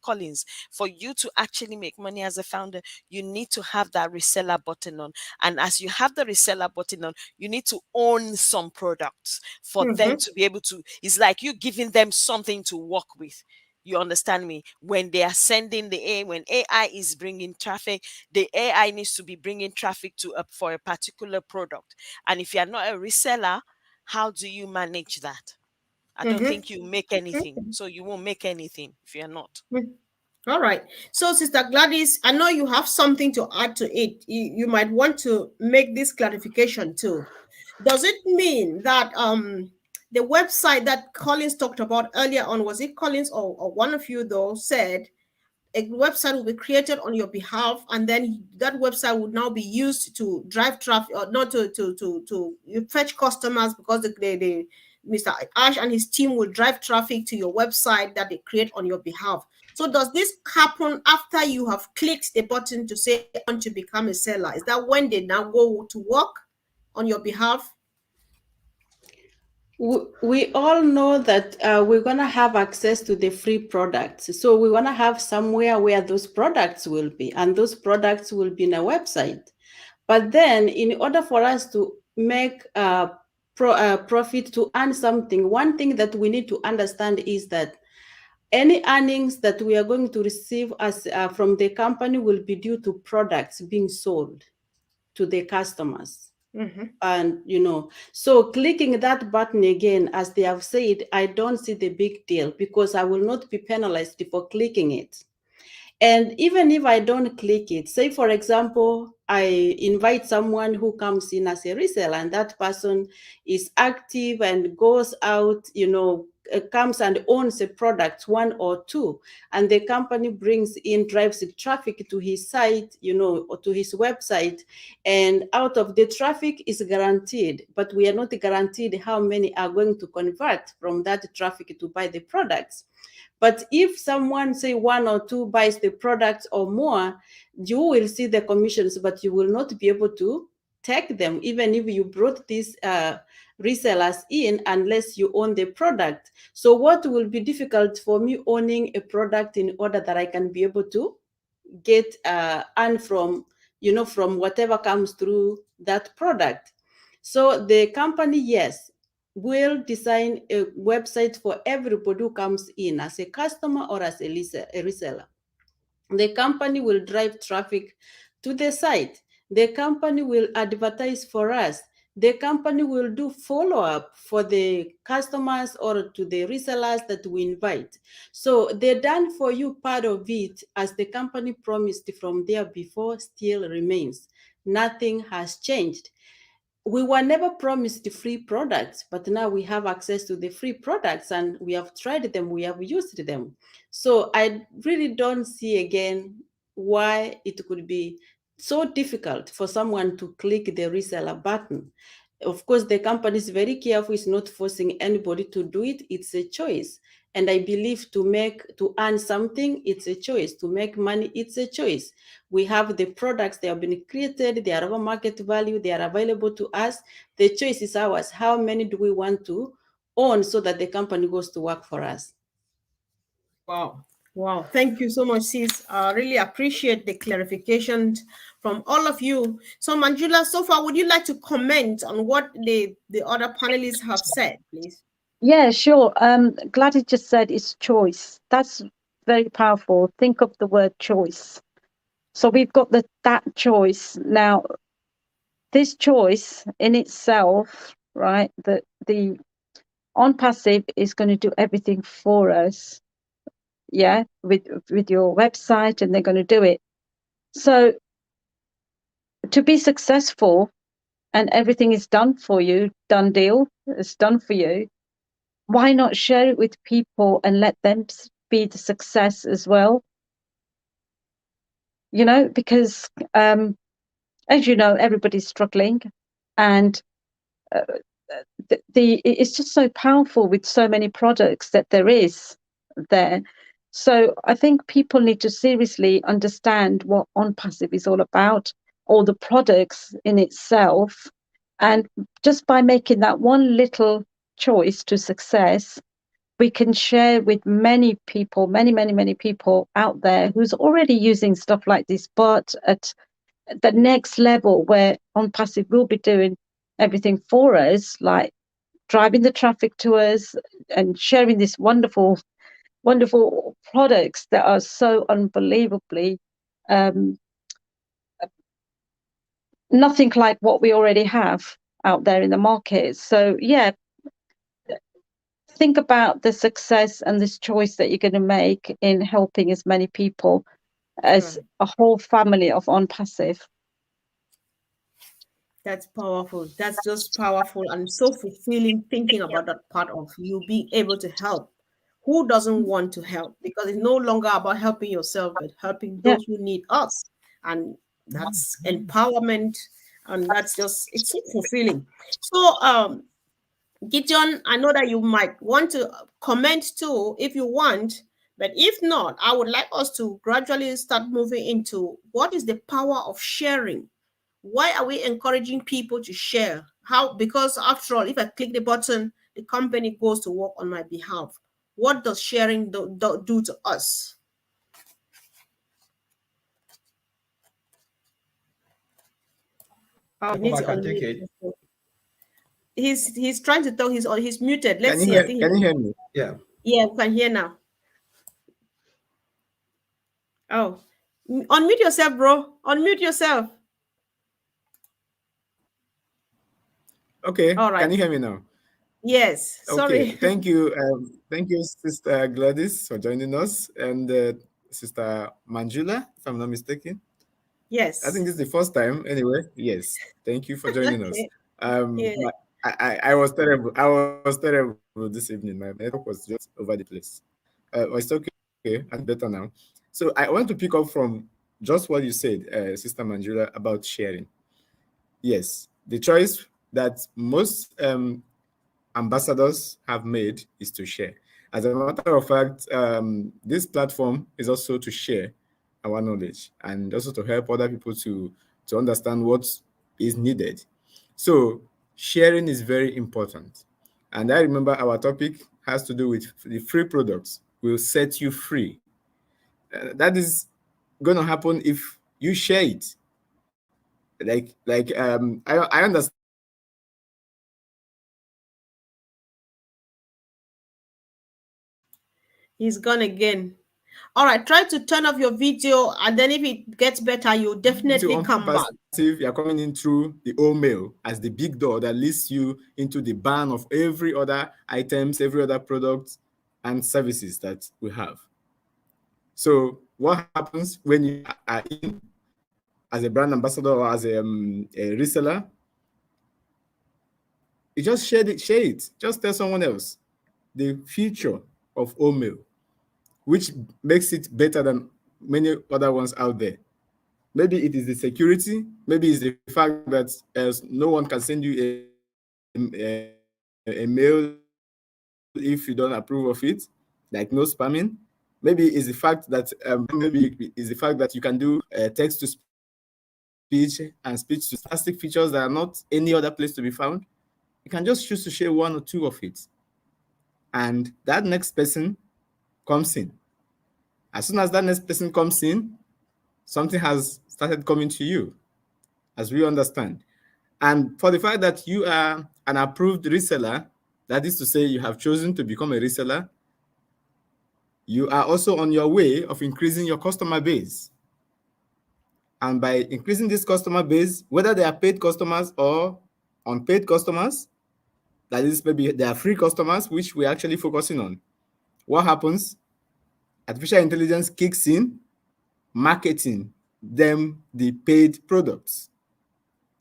Collins. For you to actually make money as a founder, you need to have that reseller button on. And as you have the reseller button on, you need to own some products for them to be able to. It's like you giving them something to work with. You understand me? When they are sending when AI is bringing traffic, the AI needs to be bringing traffic for a particular product. And if you are not a reseller, how do you manage that? I don't think you make anything. So you won't make anything if you're not. All right. So, Sister Gladys, I know you have something to add to it. You might want to make this clarification too. Does it mean that the website that Collins talked about earlier on, was it Collins or one of you though, said a website will be created on your behalf, and then that website would now be used to drive traffic, or not to fetch customers, because the Mr. Ash and his team will drive traffic to your website that they create on your behalf. So does this happen after you have clicked the button to say I want to become a seller? Is that when they now go to work on your behalf? We all know that we're going to have access to the free products. So we want to have somewhere where those products will be, and those products will be in a website. But then in order for us to make profit, to earn something, one thing that we need to understand is that any earnings that we are going to receive as from the company will be due to products being sold to the customers. And so clicking that button again, as they have said, I don't see the big deal, because I will not be penalized for clicking it. And even if I don't click it, say for example, I invite someone who comes in as a reseller, and that person is active and goes out, comes and owns a product, one or two, and the company drives traffic to his site, or to his website, and out of the traffic is guaranteed, but we are not guaranteed how many are going to convert from that traffic to buy the products. But if someone, say one or two, buys the products or more, you will see the commissions, but you will not be able to take them, even if you brought these resellers in, unless you own the product. So what will be difficult for me owning a product in order that I can be able to get earn from, from whatever comes through that product. So the company, yes, will design a website for everybody who comes in as a customer or as a reseller. The company will drive traffic to the site. The company will advertise for us. The company will do follow-up for the customers or to the resellers that we invite. So the done for you part of it, as the company promised from there before, still remains. Nothing has changed. We were never promised the free products, but now we have access to the free products, and we have tried them, we have used them. So I really don't see again why it could be so difficult for someone to click the reseller button. Of course, the company is very careful, it's not forcing anybody to do it, it's a choice. And I believe to earn something, it's a choice. To make money, it's a choice. We have the products, they have been created, they are of market value, they are available to us. The choice is ours. How many do we want to own so that the company goes to work for us? Wow. Wow. Thank you so much, sis. I really appreciate the clarification from all of you. So, Manjula, so far, would you like to comment on what the other panelists have said, please? Yeah, sure. Gladys just said it's choice. That's very powerful. Think of the word choice. So we've got that choice. Now, this choice in itself, right, the OnPassive is going to do everything for us. Yeah, with your website, and they're going to do it. So to be successful and everything is done for you, done deal, it's done for you, why not share it with people and let them be the success as well? Because as you know, everybody's struggling, and it's just so powerful with so many products that there is. there. So I think people need to seriously understand what OnPassive is all about, all the products in itself. And just by making that one little choice to success, we can share with many people, many people out there who's already using stuff like this, but at the next level where OnPassive will be doing everything for us, like driving the traffic to us and sharing this wonderful products that are so unbelievably nothing like what we already have out there in the market. So yeah, think about the success and this choice that you're going to make in helping as many people as a whole family of OnPassive. That's powerful. That's just powerful and so fulfilling thinking about that part of you being able to help. Who doesn't want to help? Because it's no longer about helping yourself, but helping Yeah. those who need us. And that's empowerment. And that's just, it's so fulfilling. So, Gideon, I know that you might want to comment too if you want, but if not, I would like us to gradually start moving into what is the power of sharing. Why are we encouraging people to share? How? Because after all, if I click the button, the company goes to work on my behalf. What does sharing do to us? Oh, he Jacob, needs I to can take unmute. it. He's trying to talk. He's muted. Can Let's you see. I hear? think Can you hear me? Yeah. yeah, we can hear now. Oh, unmute yourself, bro. Unmute yourself. Okay. All Can right. you hear me now? Yes. Okay. Sorry. Thank you, Sister Gladys, for joining us, and Sister Manjula, if I'm not mistaken. I think Yes. this is the first time. Anyway, yes. Thank you for joining us. Okay. Yeah. I was terrible. I was terrible this evening. My network was just over the place. But it's okay. I think better now. So I want to pick up from just what you said, Sister Manjula, about sharing. Yes, the choice that most ambassadors have made is to share. As a matter of fact, this platform is also to share our knowledge and also to help other people to understand what is needed. So sharing is very important. And I remember our topic has to do with the free products will set you free. That is going to happen if you share it. I understand that He's gone again. All right. Try to turn off your video, and then if it gets better, you'll to definitely come back. OnPassive, you're coming in through the old mail as the big door that leads you into the barn of every other items, every other product and services that we have. So what happens when you are in as a brand ambassador or as a reseller? You just share it, share it. Just tell someone else the feature of mail, which makes it better than many other ones out there. Maybe it is the security. Maybe it's the fact that no one can send you a mail if you don't approve of it, like no spamming. Maybe it's the fact that maybe it's the fact that you can do text to speech and speech to fantastic features that are not any other place to be found. You can just choose to share one or two of it, and that next person comes in. As soon as that next person comes in, something has started coming to you, as we understand. And for the fact that you are an approved reseller, that is to say, you have chosen to become a reseller, you are also on your way of increasing your customer base. And by increasing this customer base, whether they are paid customers or unpaid customers, that is, maybe they are free customers, which we're actually focusing on. What happens? Artificial intelligence kicks in, marketing them the paid products,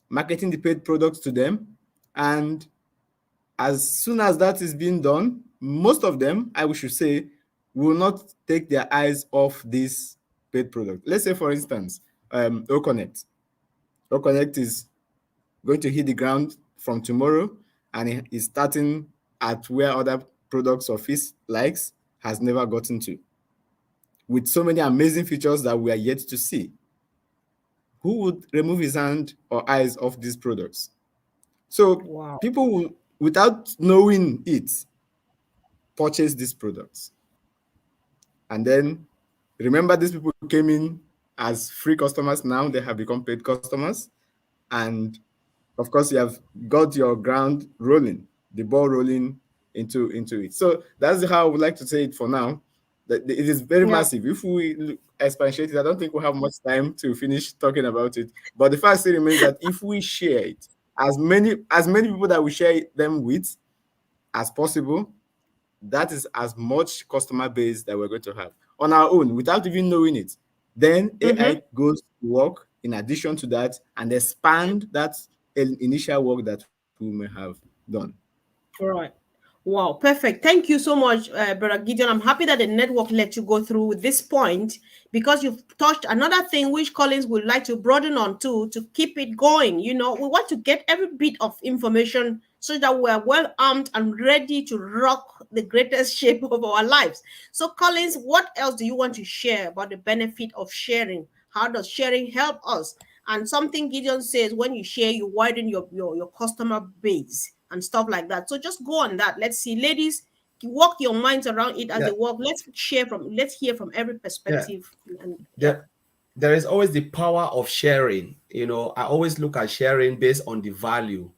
marketing the paid products to them. And as soon as that is being done, most of them, I should say, will not take their eyes off this paid product. Let's say, for instance, OConnect. OConnect is going to hit the ground from tomorrow, and it is starting at where other products of his likes, has never gotten to, with so many amazing features that we are yet to see. Who would remove his hand or eyes off these products? So Wow. people will, without knowing it, purchase these products. And then remember, these people came in as free customers. Now they have become paid customers. And of course, you have got your ground rolling, the ball rolling into it. So that's how I would like to say it for now. That it is very Yeah. massive. If we expatiate it, I don't think we have much time to finish talking about it. But the fact still remains that if we share it, as many people that we share them with as possible, that is as much customer base that we're going to have on our own without even knowing it. Then AI goes to work in addition to that and expand that initial work that we may have done. All right. Wow, perfect. Thank you so much, Brother Gideon. I'm happy that the network let you go through this point because you've touched another thing which Collins would like to broaden on to keep it going. You know, we want to get every bit of information so that we're well armed and ready to rock the greatest shape of our lives. So, Collins, what else do you want to share about the benefit of sharing? How does sharing help us? And something Gideon says, when you share, you widen your customer base and stuff like that. So just go on that. Let's see, ladies, walk your minds around it as Yeah, they walk. Let's hear from every yeah. perspective. And yeah. There is always the power of sharing. You know, I always look at sharing based on the value,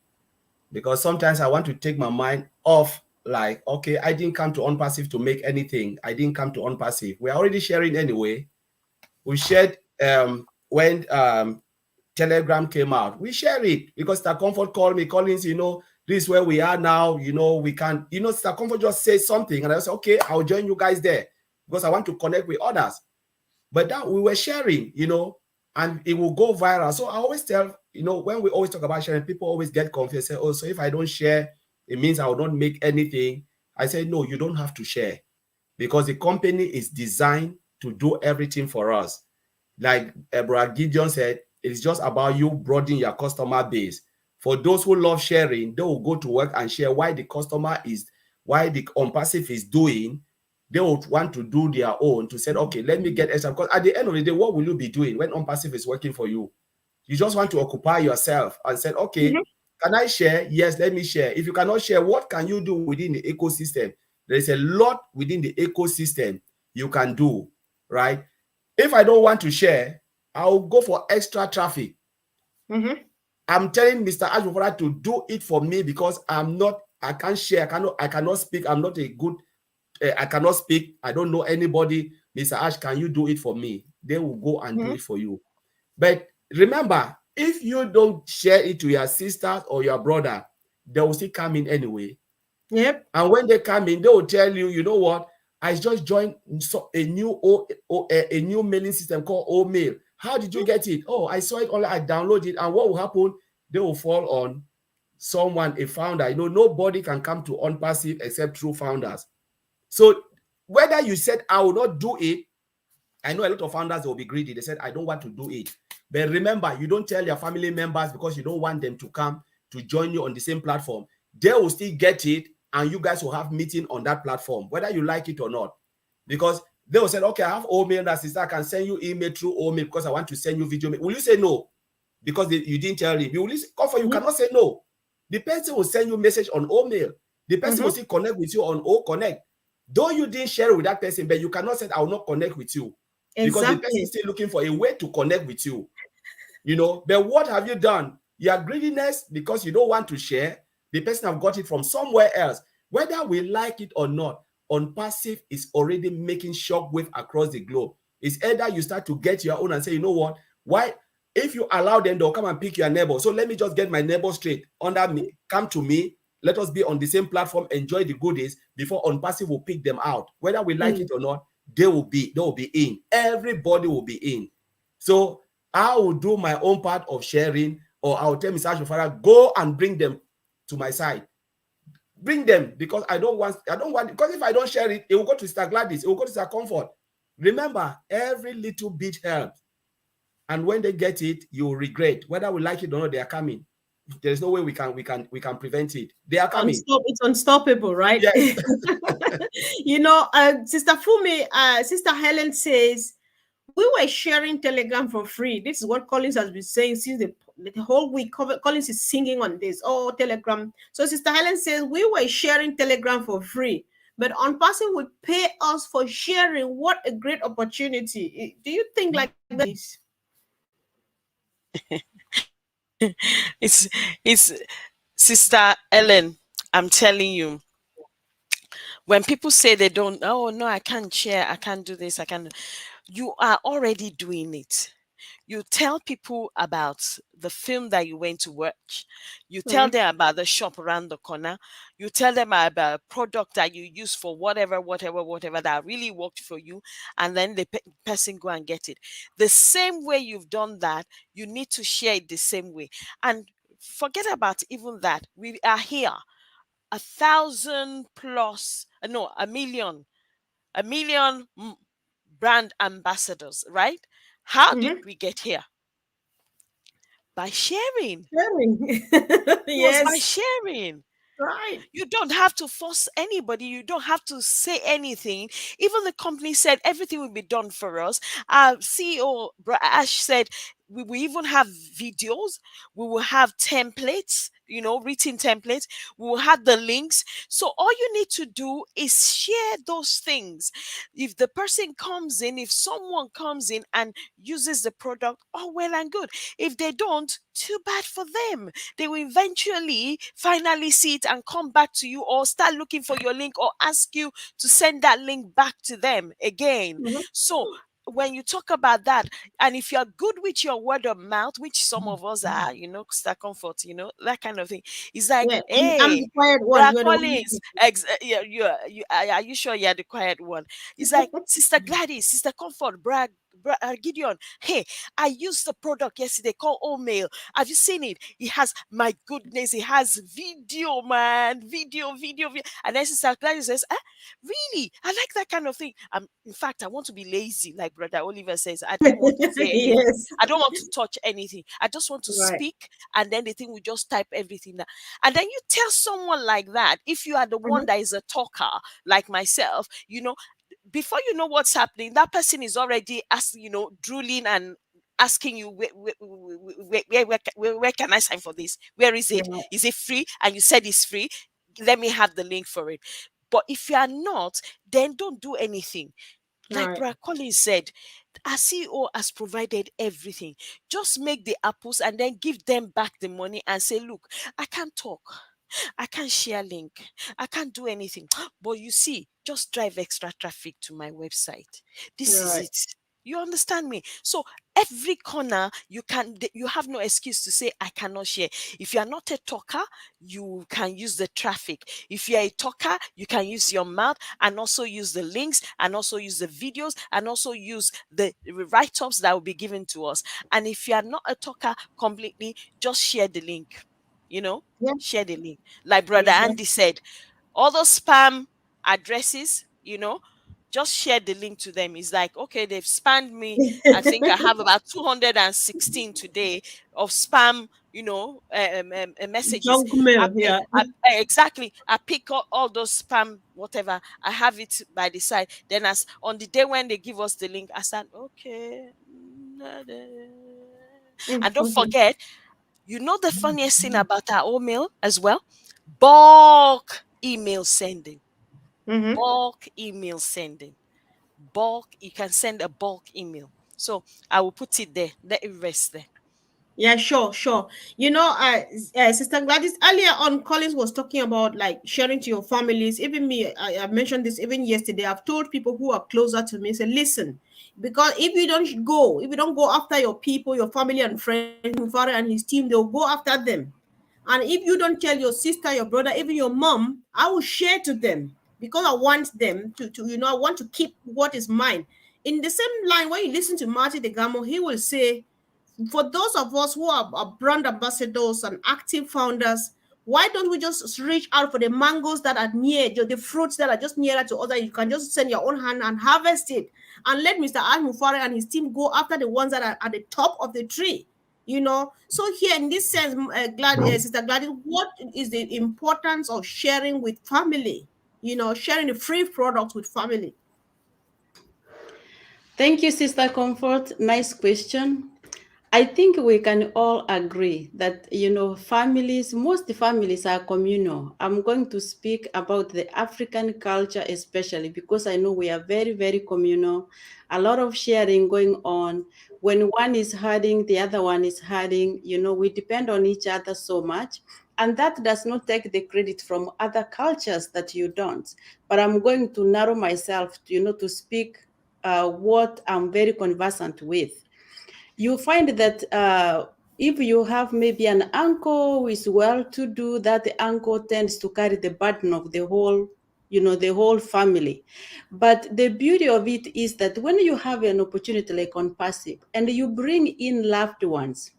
because sometimes I want to take my mind off, like, okay, I didn't come to OnPassive to make anything. I didn't come to OnPassive. We're already sharing anyway. We shared when Telegram came out. We share it because Star Comfort called me, Collins, you know, this is where we are now. You know, we can't, you know, Star Comfort just says something. And I said, okay, I'll join you guys there because I want to connect with others. But that we were sharing, you know, and it will go viral. So I always tell, you know, when we always talk about sharing, people always get confused. Say, oh, so if I don't share, it means I will not make anything. I say, no, you don't have to share because the company is designed to do everything for us. Like Brother Gideon said, it's just about you broadening your customer base. For those who love sharing, they will go to work and share why the OnPassive is doing. They would want to do their own to say, okay, let me get extra. Because at the end of the day, what will you be doing when OnPassive is working for you? You just want to occupy yourself and say, okay, can I share? Yes, let me share. If you cannot share, what can you do within the ecosystem? There is a lot within the ecosystem you can do, right? If I don't want to share, I'll go for extra traffic. I'm telling Mr. Ashbufara to do it for me because I can't share, I cannot speak. I'm not a good, I cannot speak. I don't know anybody. Mr. Ash, can you do it for me? They will go and do it for you. But remember, if you don't share it to your sister or your brother, they will still come in anyway. Yep. And when they come in, they will tell you, you know what? I just joined a new mailing system called OMail. How did you get it? Oh, I saw it online. I downloaded it. And what will happen? They will fall on someone, a founder. You know, nobody can come to OnPassive except through founders. So whether you said, I will not do it, I know a lot of founders will be greedy. They said, I don't want to do it. But remember, you don't tell your family members because you don't want them to come to join you on the same platform. They will still get it, and you guys will have meeting on that platform, whether you like it or not. Because they will say, okay, I have OMail, that sister, I can send you email through OMail because I want to send you video mail. Will you say no? Because you didn't tell him. You will you cannot say no. The person will send you a message on OMail. The person will still connect with you on OConnect. Though you didn't share it with that person, but you cannot say, I will not connect with you. Because the person is still looking for a way to connect with you. You know, but what have you done? Your greediness, because you don't want to share, the person have got it from somewhere else. Whether we like it or not, OnPassive is already making shockwave across the globe. It's either you start to get your own and say, you know what? Why? If you allow them, they'll come and pick your neighbor. So let me just get my neighbor straight under me. Come to me. Let us be on the same platform, enjoy the goodies before OnPassive will pick them out. Whether we like it or not, they will be in. Everybody will be in. So I will do my own part of sharing, or I will tell Mr. Ashbufara, go and bring them to my side. Bring them, because I don't want, because if I don't share it, it will go to Sister Gladys, it will go to Sister Comfort. Remember, every little bit helps. And when they get it, you will regret. Whether we like it or not, they are coming. there's no way we can prevent it. They are coming. It's unstoppable, right? Yes. Sister Fumi, Sister Helen says, we were sharing Telegram for free. This is what Collins has been saying since the whole week. Collins is singing on this. Oh, Telegram. So Sister Helen says, we were sharing Telegram for free, but OnPassive would pay us for sharing. What a great opportunity. Do you think like this? It's Sister Ellen, I'm telling you, when people say they don't, oh no, I can't share, I can't do this, I can't, you are already doing it. You tell people about the film that you went to watch. You tell Mhm. them about the shop around the corner. You tell them about a product that you use for whatever that really worked for you. And then the person go and get it. The same way you've done that, you need to share it the same way. And forget about even that. We are here, 1,000 plus, no, a million brand ambassadors, right? How did Mhm. we get here? By sharing. Sharing. It was by Yes. sharing. Right. You don't have to force anybody. You don't have to say anything. Even the company said everything will be done for us. Our CEO Ash said we will even have videos. We will have templates, written templates. We will have the links. So all you need to do is share those things. If the person comes in, if someone comes in and uses the product, oh well and good. If they don't, too bad for them. They will eventually finally see it and come back to you or start looking for your link or ask you to send that link back to them again. Mhm. So when you talk about that, and if you're good with your word of mouth, which some of us are, Star Comfort, that kind of thing, it's like, Yeah. I'm the hey, quiet one. Brother You're the one. Collins, yeah, are you sure you're the quiet one? It's like, Sister Gladys, Sister Comfort, Gideon, hey, I used the product yesterday called Omail. Have you seen it? It has, my goodness, it has video, man. Video. And then Sister Gladys says, really? I like that kind of thing. In fact, I want to be lazy, like Brother Oliver says. I don't want to say anything. Yes. I don't want to touch anything. I just want to Right. speak, and then the thing will just type everything down. And then you tell someone like that, if you are the one Mhm. that is a talker, like myself, before you know what's happening, that person is already asking, drooling and asking you, where can I sign for this? Where is it? Right. Is it free? And you said it's free. Let me have the link for it. But if you are not, then don't do anything. Like Right. Brother Collins said, our CEO has provided everything. Just make the apples and then give them back the money and say, look, I can't talk. I can't share link. I can't do anything. But you see, just drive extra traffic to my website. This is Right. it. You understand me? So every corner you have no excuse to say I cannot share. If you are not a talker, you can use the traffic. If you are a talker, you can use your mouth and also use the links and also use the videos and also use the write-ups that will be given to us. And if you are not a talker completely, just share the link. You know, Yeah. share the link. Like Brother Exactly. Andy said, all those spam addresses, just share the link to them. It's like, okay, they've spammed me. I think I have about 216 today of spam, messages. Junk mail. I, Yeah. exactly. I pick all those spam, whatever. I have it by the side. Then, as on the day when they give us the link, I said, okay. And don't Mhm. forget, the funniest thing about our email as well? Bulk email sending. Mhm. Bulk email sending. Bulk, you can send a bulk email. So I will put it there. Let it rest there. Yeah, sure, sure. Sister Gladys, earlier on, Collins was talking about like sharing to your families. Even me, I mentioned this even yesterday. I've told people who are closer to me, say, listen, because if you don't go after your people, your family and friends, father and his team, they'll go after them. And if you don't tell your sister, your brother, even your mom, I will share to them because I want them to I want to keep what is mine. In the same line, when you listen to Marty DeGamo, he will say, for those of us who are brand ambassadors and active founders, why don't we just reach out for the mangoes that are near, the fruits that are just nearer to others? You can just send your own hand and harvest it, and let Mr. Al Mufare and his team go after the ones that are at the top of the tree. So here in this sense, Sister Gladys, what is the importance of sharing with family? Sharing the free products with family. Thank you, Sister Comfort. Nice question. I think we can all agree that, families, most families are communal. I'm going to speak about the African culture, especially because I know we are very, very communal. A lot of sharing going on. When one is hurting, the other one is hurting. We depend on each other so much. And that does not take the credit from other cultures that you don't. But I'm going to narrow myself, to speak what I'm very conversant with. You find that if you have maybe an uncle who is well to do, that the uncle tends to carry the burden of the whole family. But the beauty of it is that when you have an opportunity like OnPassive and you bring in loved ones,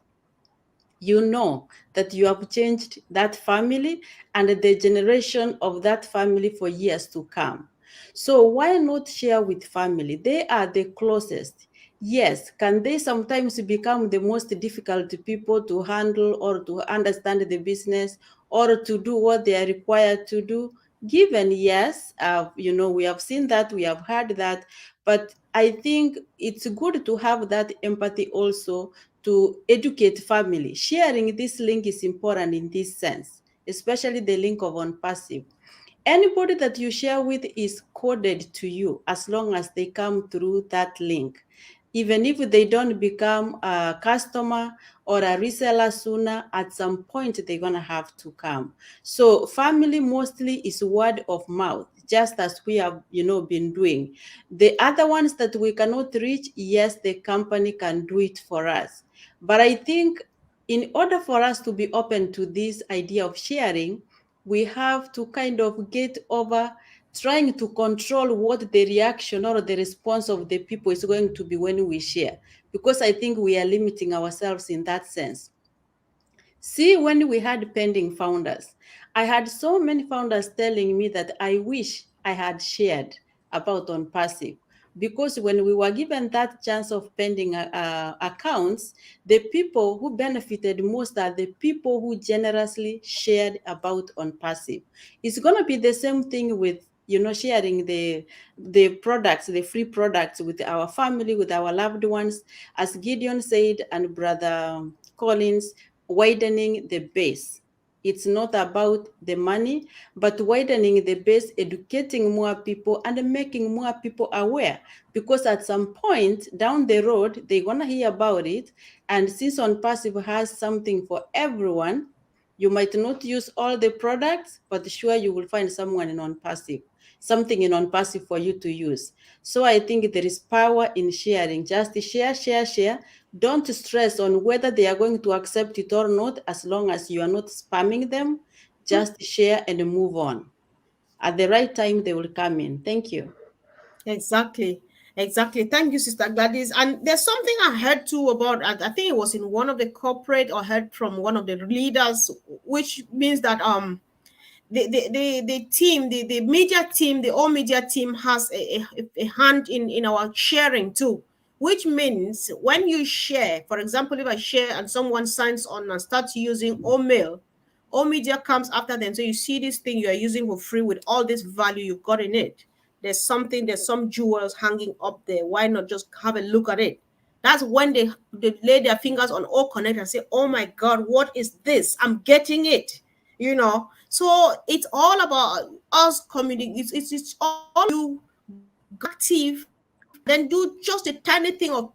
you know that you have changed that family and the generation of that family for years to come. So why not share with family? They are the closest. Yes, can they sometimes become the most difficult people to handle or to understand the business or to do what they are required to do? Given, yes, we have seen that, we have heard that, but I think it's good to have that empathy also to educate family. Sharing this link is important in this sense, especially the link of OnPassive. Anybody that you share with is coded to you as long as they come through that link. Even if they don't become a customer or a reseller sooner, at some point they're going to have to come. So family mostly is word of mouth, just as we have, been doing. The other ones that we cannot reach, yes, the company can do it for us. But I think in order for us to be open to this idea of sharing, we have to kind of get over trying to control what the reaction or the response of the people is going to be when we share, because I think we are limiting ourselves in that sense. See, when we had pending founders, I had so many founders telling me that I wish I had shared about OnPassive, because when we were given that chance of pending accounts, the people who benefited most are the people who generously shared about OnPassive. It's going to be the same thing with sharing the products, the free products with our family, with our loved ones. As Gideon said, and Brother Collins, widening the base. It's not about the money, but widening the base, educating more people, and making more people aware. Because at some point down the road, they're going to hear about it. And since OnPassive has something for everyone, you might not use all the products, but sure you will find someone in OnPassive, something in OnPassive for you to use. So I think there is power in sharing. Just share, share, share. Don't stress on whether they are going to accept it or not, as long as you are not spamming them. Just share and move on. At the right time, they will come in. Thank you. Exactly. Exactly. Thank you, Sister Gladys. And there's something I heard too about, I think it was in one of the corporate, or heard from one of the leaders, which means that the team, the media team, the all media team has a hand in our sharing too, which means when you share, for example, if I share and someone signs on and starts using all media comes after them. So you see this thing you are using for free with all this value you've got in it. There's some jewels hanging up there. Why not just have a look at it? That's when they lay their fingers on all connect and say, oh my God, what is this? I'm getting it. So it's all about us communicating. It's all you active, then do just a tiny thing of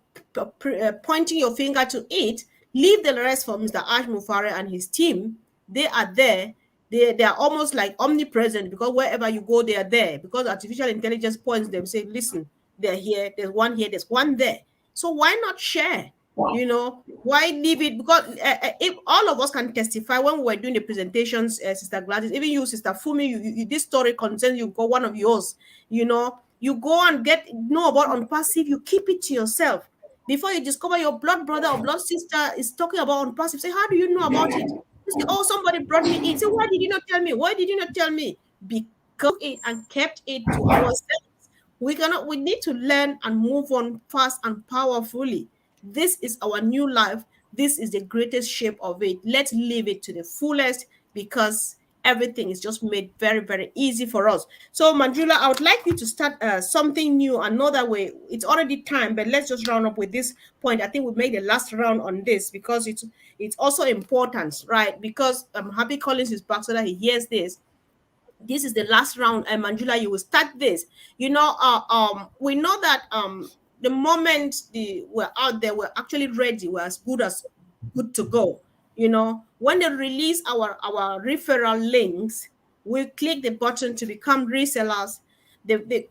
pointing your finger to it. Leave the rest for Mr. Ash Mufare and his team. They are there. They are almost like omnipresent, because wherever you go, they are there. Because artificial intelligence points them, say, listen, they're here, there's one here, there's one there. So why not share? Why leave it? Because if all of us can testify when we were doing the presentations, Sister Gladys, even you, Sister Fumi, this story concerns you, got one of yours. You go and know about OnPassive, you keep it to yourself. Before you discover your blood brother or blood sister is talking about OnPassive, say, how do you know about it? You say, oh, somebody brought me in. Say, why did you not tell me? Why did you not tell me? Because it and kept it to ourselves. We need to learn and move on fast and powerfully. This is our new life. this is the greatest shape of it. Let's live it to the fullest, because everything is just made very, very easy for us. So, Manjula, I would like you to start something new, another way. It's already time, but let's just round up with this point. I think we made the last round on this because it's also important, right? Because Happy Collins is back so that he hears this. This is the last round, and Manjula, you will start this. We know that the moment we're out there, we're actually ready. We're as good to go. When they release our referral links, we click the button to become resellers. They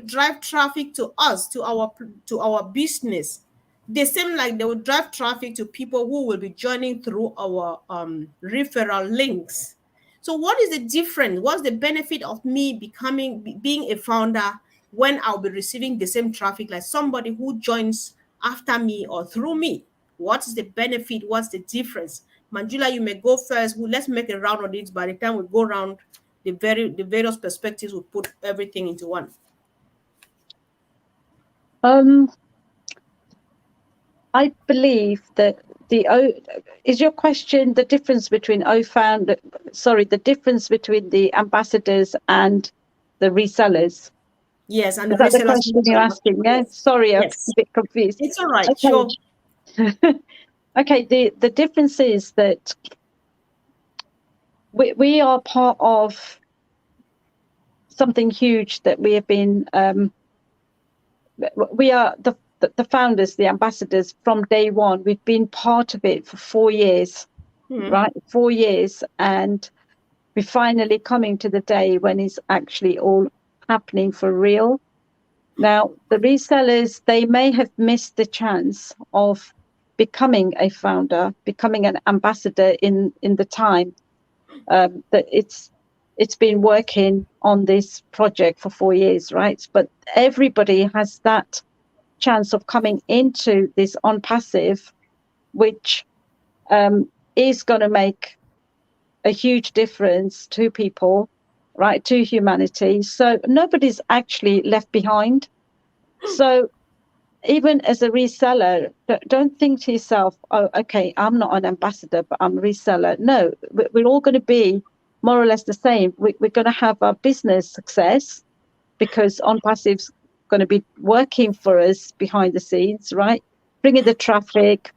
drive traffic to us, to our business. The same like they will drive traffic to people who will be joining through our referral links. So what is the difference? What's the benefit of me being a founder when I'll be receiving the same traffic like somebody who joins after me or through me? What is the benefit? What's the difference? Manjula, you may go first. Let's make a round on it. By the time we go around the various perspectives, we'll put everything into one. I believe that is your question the difference between the difference between the ambassadors and the resellers? Yes, and Is the that the resellers. question you're asking? Yeah. Yes. Sorry, I'm Yes. a bit confused. It's all right. Okay. Sure. Okay. The difference is that we are part of something huge that we have been. We are the founders, the ambassadors from day one. We've been part of it for 4 years, right? 4 years, and we're finally coming to the day when it's actually all happening for real. Now, the resellers, they may have missed the chance of becoming a founder, becoming an ambassador in the time that it's been working on this project for 4 years, right? But everybody has that chance of coming into this OnPassive, which is going to make a huge difference to people, right, to humanity. So nobody's actually left behind. So even as a reseller, don't think to yourself, oh, okay, I'm not an ambassador, but I'm a reseller. No, we're all going to be more or less the same. We're going to have our business success because OnPassive's going to be working for us behind the scenes, right? Bringing the traffic,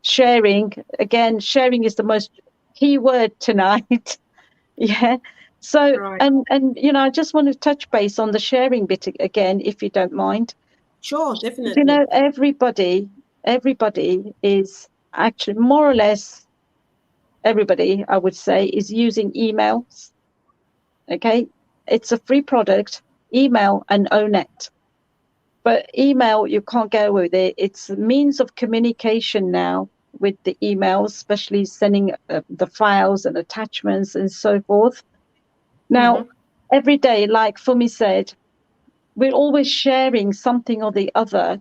sharing. Again, sharing is the most key word tonight. Yeah. So, Right. and I just want to touch base on the sharing bit again, if you don't mind. Sure, definitely. Everybody is actually more or less everybody, I would say, is using emails. Okay. It's a free product, email and ONET. But email, you can't go with it. It's a means of communication now with the emails, especially sending the files and attachments and so forth. Now, every day, like Fumi said, we're always sharing something or the other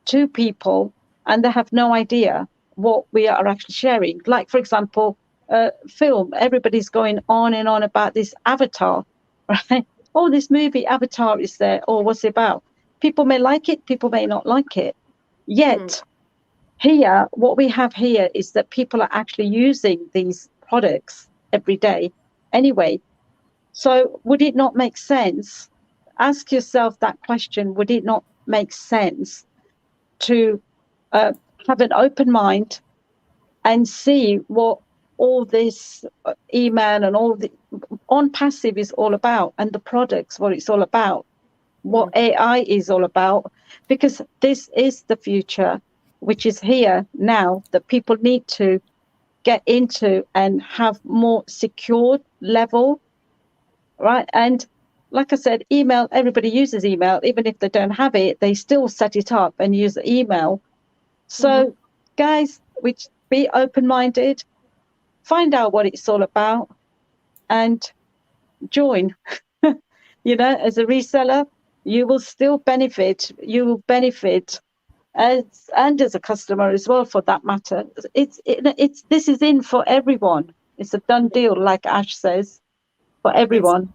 to people, and they have no idea what we are actually sharing. Like, for example, film. Everybody's going on and on about this Avatar, right? Oh, this movie Avatar is there. Oh, what's it about? People may like it, people may not like it. Yet, here, what we have here is that people are actually using these products every day anyway. So would it not make sense? Ask yourself that question. Would it not make sense to have an open mind and see what all this email and all the OnPassive is all about, and the products, what it's all about, what AI is all about, because this is the future, which is here now, that people need to get into and have more secure level, right? And like I said, email, everybody uses email. Even if they don't have it, they still set it up and use email. So guys, be open-minded, find out what it's all about and join. As a reseller, you will still benefit. You will benefit as a customer as well, for that matter. This is in for everyone. It's a done deal, like Ash says, for everyone.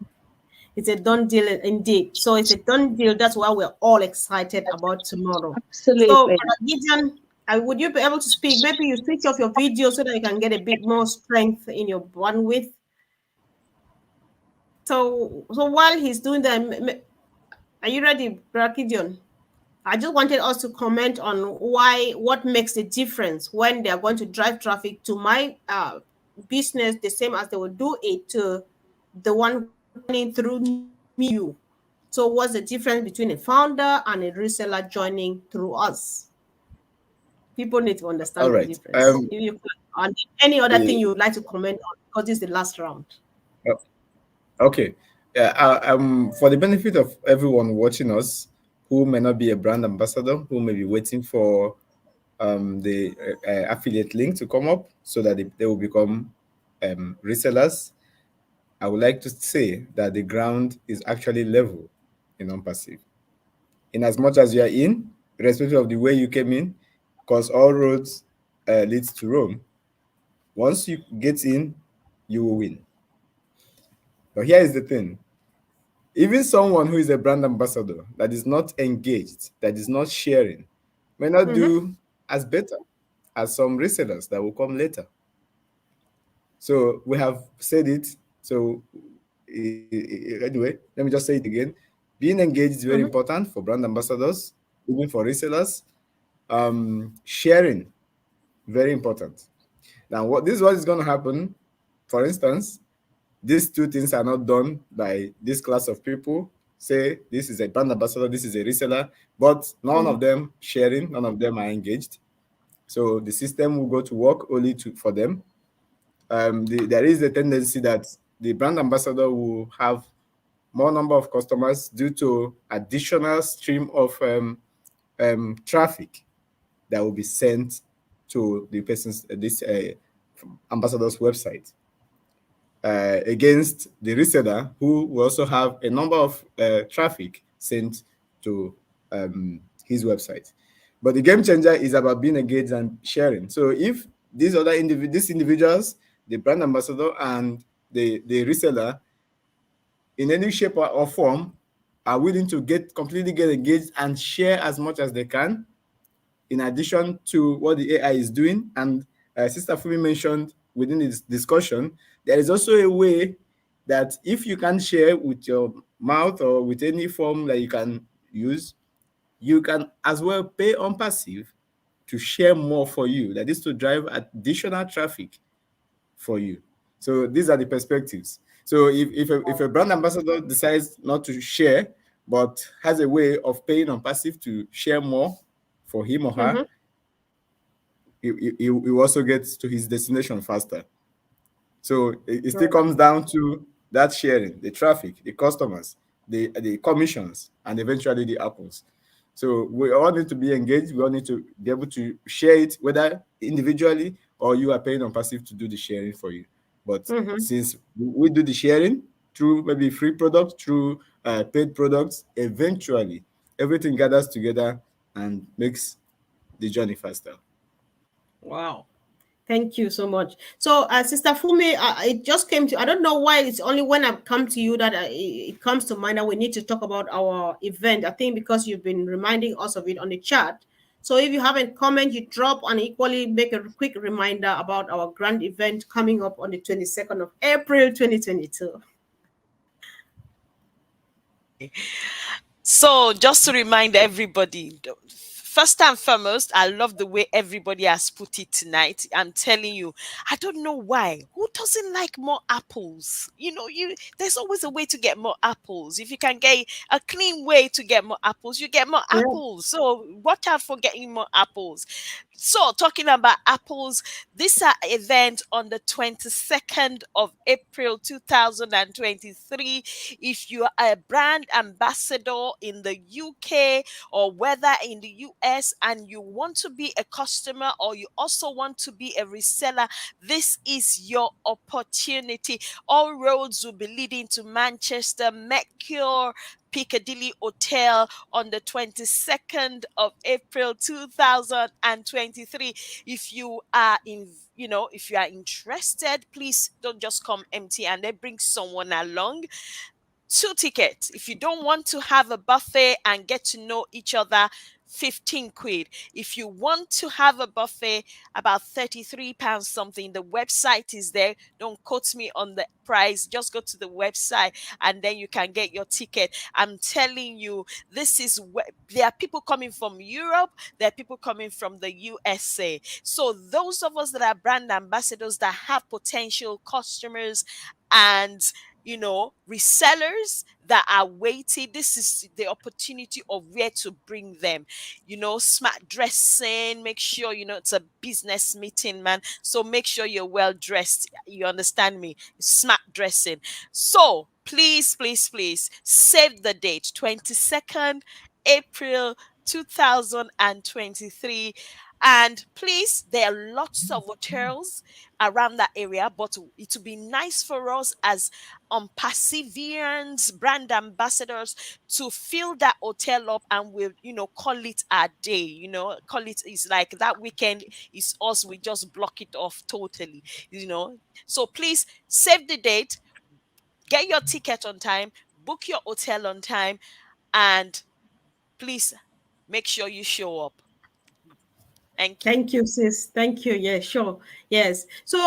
It's a done deal indeed. So it's a done deal. That's why we're all excited about tomorrow. So, Absolutely. Gideon, would you be able to speak? Maybe you switch off your video so that you can get a bit more strength in your bandwidth. So while he's doing that, are you ready, Brakidion? I just wanted us to comment on what makes the difference when they are going to drive traffic to my business, the same as they would do it to the one who's joining through you. So, what's the difference between a founder and a reseller joining through us? People need to All understand the right. difference. If you and any other thing The you would like to comment on, because this is the last round. uh, okay. Yeah. For the benefit of everyone watching us, who may not be a brand ambassador, who may be waiting for the affiliate link to come up so that they will become resellers, I would like to say that the ground is actually level in OnPassive. In as much as you are in, irrespective of the way you came in, because all roads leads to Rome. Once you get in, you will win. But here is the thing: even someone who is a brand ambassador that is not engaged, that is not sharing, may not Mm-hmm, do as better as some resellers that will come later. So we have said it. So anyway, let me just say it again. Being engaged is very mm-hmm, important for brand ambassadors, even for resellers. Sharing, very important. Now, what this is what is going to happen. For instance, these two things are not done by this class of people. Say this is a brand ambassador, this is a reseller, but none mm-hmm, of them sharing, none of them are engaged. So the system will go to work only for them. There is a tendency that the brand ambassador will have more number of customers due to additional stream of traffic that will be sent to the person's this ambassador's website against the reseller who will also have a number of traffic sent to his website. But the game changer is about being engaged and sharing. So if these individuals, the brand ambassador and the reseller, in any shape or form, are willing to completely get engaged and share as much as they can, in addition to what the AI is doing. And Sister Fumi mentioned within this discussion, there is also a way that if you can share with your mouth or with any form that you can use, you can as well pay on passive to share more for you. That is to drive additional traffic for you. So these are the perspectives. So if a brand ambassador decides not to share, but has a way of paying on passive to share more for him or her, mm-hmm. he will also get to his destination faster. So it still Right. comes down to that sharing, the traffic, the customers, the commissions, and eventually the apples. So we all need to be engaged. We all need to be able to share it, whether individually or you are paying on passive to do the sharing for you. But Mm-hmm. since we do the sharing through maybe free products, through paid products, eventually everything gathers together and makes the journey faster. Wow. Thank you so much. So, Sister Fumi, it just came to, I don't know why it's only when I've come to you that it comes to mind that we need to talk about our event. I think because you've been reminding us of it on the chat. So, if you haven't comment, you drop and equally make a quick reminder about our grand event coming up on the 22nd of April 2022. So, just to remind everybody, first and foremost, I love the way everybody has put it tonight. I'm telling you, I don't know why. Who doesn't like more apples? There's always a way to get more apples. If you can get a clean way to get more apples, you get more Yeah. apples. So, watch out for getting more apples. So, talking about apples, this event on the 22nd of April 2023. If you are a brand ambassador in the UK or whether in the US and you want to be a customer or you also want to be a reseller, this is your opportunity. All roads will be leading to Manchester, Mercure, Piccadilly Hotel on the 22nd of April 2023. If you are if you are interested, please don't just come empty and then bring someone along. 2 tickets. If you don't want to have a buffet and get to know each other, 15 quid. If you want to have a buffet, about 33 pounds something, the website is there. Don't quote me on the price. Just go to the website and then you can get your ticket. I'm telling you, this is where there are people coming from Europe, there are people coming from the USA. So those of us that are brand ambassadors that have potential customers and resellers that are waiting, this is the opportunity of where to bring them. Smart dressing, make sure it's a business meeting, man, so make sure you're well dressed. You understand me? Smart dressing. So please, please, please save the date, 22nd April 2023. And please, there are lots of hotels around that area, but it would be nice for us as OnPassivians, brand ambassadors, to fill that hotel up, and we'll call it a day. Call it, it's like that weekend is us, we just block it off totally. So please save the date, get your ticket on time, book your hotel on time, and please make sure you show up. Thank you. Thank you, sis. Thank you. Yeah, sure. Yes. So,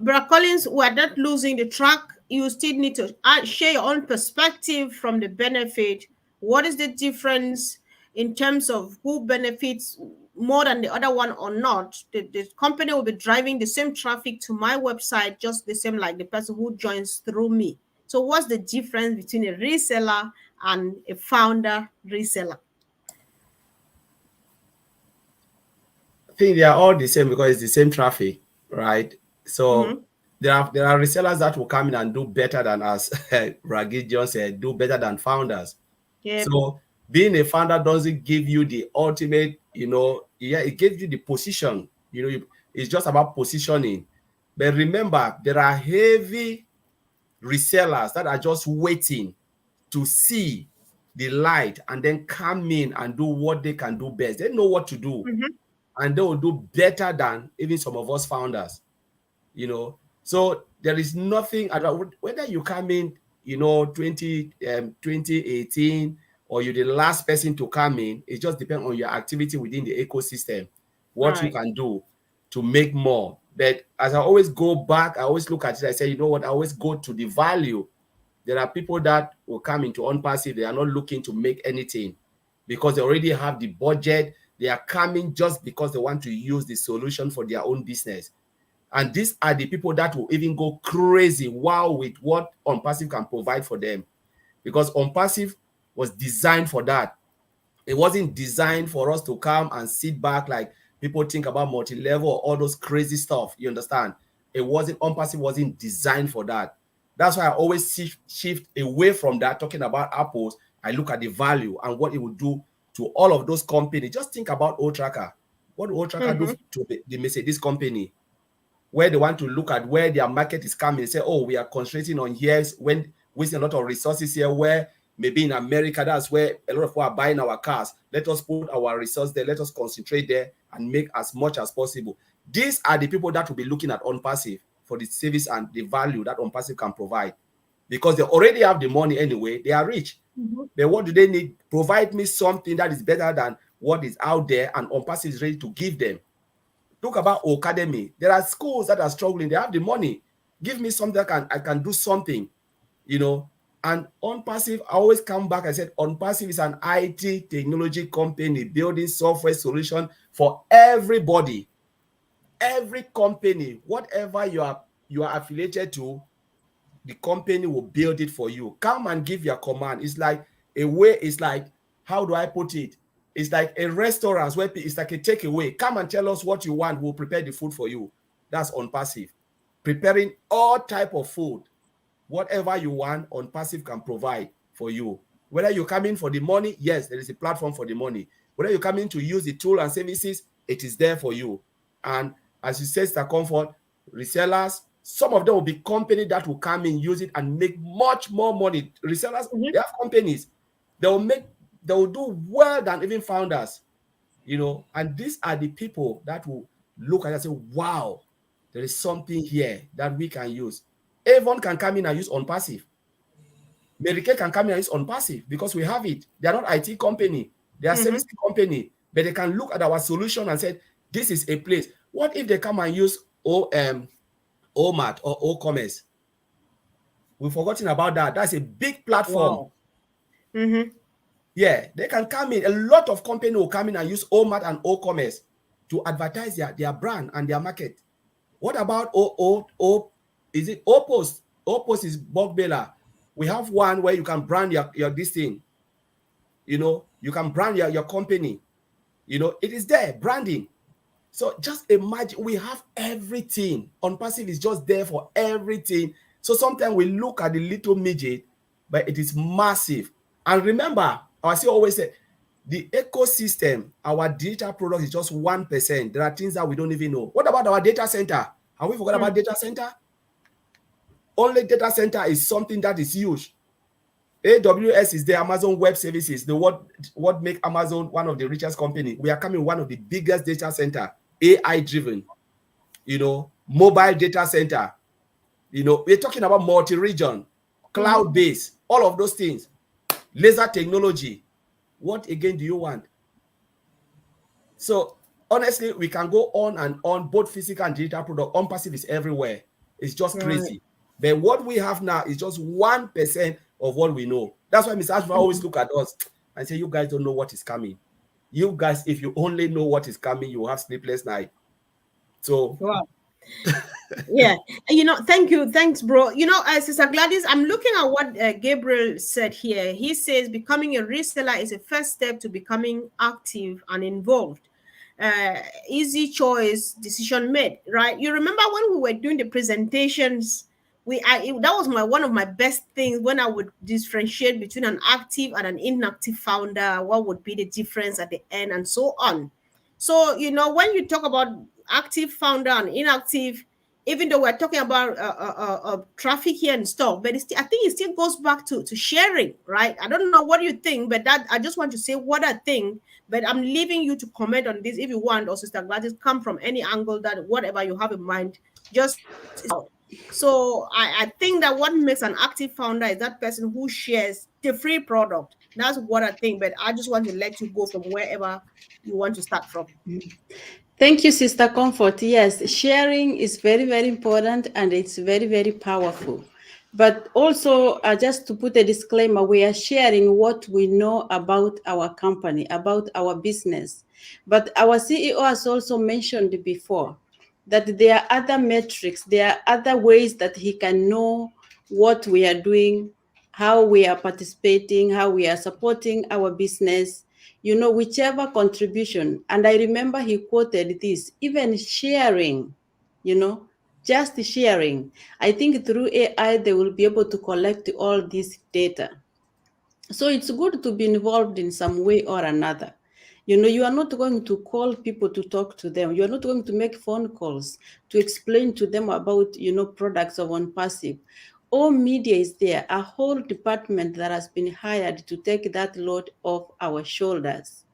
Brother Collins, we're not losing the track. You still need to share your own perspective from the benefit. What is the difference in terms of who benefits more than the other one or not? The company will be driving the same traffic to my website, just the same like the person who joins through me. So, what's the difference between a reseller and a founder reseller? I think they are all the same because it's the same traffic, right? So there are resellers that will come in and do better than us. Ragid John said, do better than founders. Yeah. So being a founder doesn't give you the ultimate, it gives you the position. It's just about positioning. But remember, there are heavy resellers that are just waiting to see the light and then come in and do what they can do best. They know what to do. And they will do better than even some of us founders, So there is nothing about whether you come in, 2018, or you're the last person to come in. It just depends on your activity within the ecosystem, what you can do to make more. But as I always go back, I always look at it, I say, you know what, I always go to the value. There are people that will come into OnPassive, they are not looking to make anything because they already have the budget. They are coming just because they want to use the solution for their own business. And these are the people that will even go crazy with what OnPassive can provide for them. Because OnPassive was designed for that. It wasn't designed for us to come and sit back like people think about multi-level or all those crazy stuff. You understand? OnPassive wasn't designed for that. That's why I always shift away from that, talking about apples. I look at the value and what it would do to all of those companies. Just think about OTracker. What do OTracker do to the Mercedes company? Where they want to look at where their market is coming and say, oh, we are concentrating on here, when wasting a lot of resources here, where maybe in America, that's where a lot of people are buying our cars. Let us put our resource there. Let us concentrate there and make as much as possible. These are the people that will be looking at OnPassive for the service and the value that OnPassive can provide. Because they already have the money anyway. They are rich. But what do they need? Provide me something that is better than what is out there, and OnPassive is ready to give them. Look about Academy. There are schools that are struggling. They have the money. Give me something that I can do something, And OnPassive, I always come back. I said OnPassive is an IT technology company building software solution for everybody. Every company, whatever you are affiliated to, the company will build it for you. Come and give your command. It's like how do I put it? It's like a restaurant where it's like a takeaway. Come and tell us what you want. We'll prepare the food for you. That's OnPassive. Preparing all type of food. Whatever you want, OnPassive can provide for you. Whether you come in for the money, yes, there is a platform for the money. Whether you come in to use the tool and services, it is there for you. And as you said, Mr. Comfort, resellers, some of them will be companies that will come in, use it, and make much more money. Resellers, they have companies. They will do well than even founders, And these are the people that will look at it and say, wow, there is something here that we can use. Avon can come in and use OnPassive. Mary Kay can come in and use OnPassive because we have it. They are not IT company. They are service company. but they can look at our solution and say, this is a place. What if they come and use OMAT or OCommerce? We've forgotten about that. That's a big platform. Wow. Mm-hmm. Yeah, they can come in. A lot of companies will come in and use OMAT and OCommerce to advertise their brand and their market. What about is it OPost? OPost is bulk mailer. We have one where you can brand your this thing. You know, you can brand your company. You know, it is there, branding. So just imagine, we have everything. OnPassive is just there for everything. So sometimes we look at the little midget, but it is massive. And remember, I always say, the ecosystem, our digital product is just 1%. There are things that we don't even know. What about our data center? Have we forgot about data center? Only data center is something that is huge. AWS is the Amazon Web Services, the what make Amazon one of the richest company. We are coming one of the biggest data center, AI driven, you know, mobile data center. You know, we're talking about multi-region, cloud-based, all of those things, laser technology. What again do you want? So honestly, we can go on and on, both physical and digital product. OnPassive is everywhere. It's just crazy. But what we have now is just 1% of what we know. That's why Mr. Ashford always look at us and say, you guys don't know what is coming. You guys, if you only know what is coming, you will have sleepless night. So wow. Yeah, you know, thanks, bro. You know, Sister Gladys, I'm looking at what Gabriel said here. He says becoming a reseller is a first step to becoming active and involved. Easy choice, decision made, right? You remember when we were doing the presentations, that was one of my best things, when I would differentiate between an active and an inactive founder, what would be the difference at the end, and so on. So, you know, when you talk about active founder and inactive, even though we're talking about traffic here and stuff, but I think it still goes back to sharing, right? I don't know what you think, but that I just want to say what I think. But I'm leaving you to comment on this if you want, or Sister Gladys, come from any angle, that whatever you have in mind, just out. So I think that what makes an active founder is that person who shares the free product. That's what I think. But I just want to let you go from wherever you want to start from. Thank you, Sister Comfort. Yes, sharing is very, very important, and it's very, very powerful. But also, just to put a disclaimer, we are sharing what we know about our company, about our business. But our CEO has also mentioned before that there are other metrics, there are other ways that he can know what we are doing, how we are participating, how we are supporting our business, you know, whichever contribution. And I remember he quoted this, even sharing, you know, just sharing. I think through AI, they will be able to collect all this data. So it's good to be involved in some way or another. You know, you are not going to call people to talk to them. You are not going to make phone calls to explain to them about, you know, products of OnPassive. All media is there, a whole department that has been hired to take that load off our shoulders.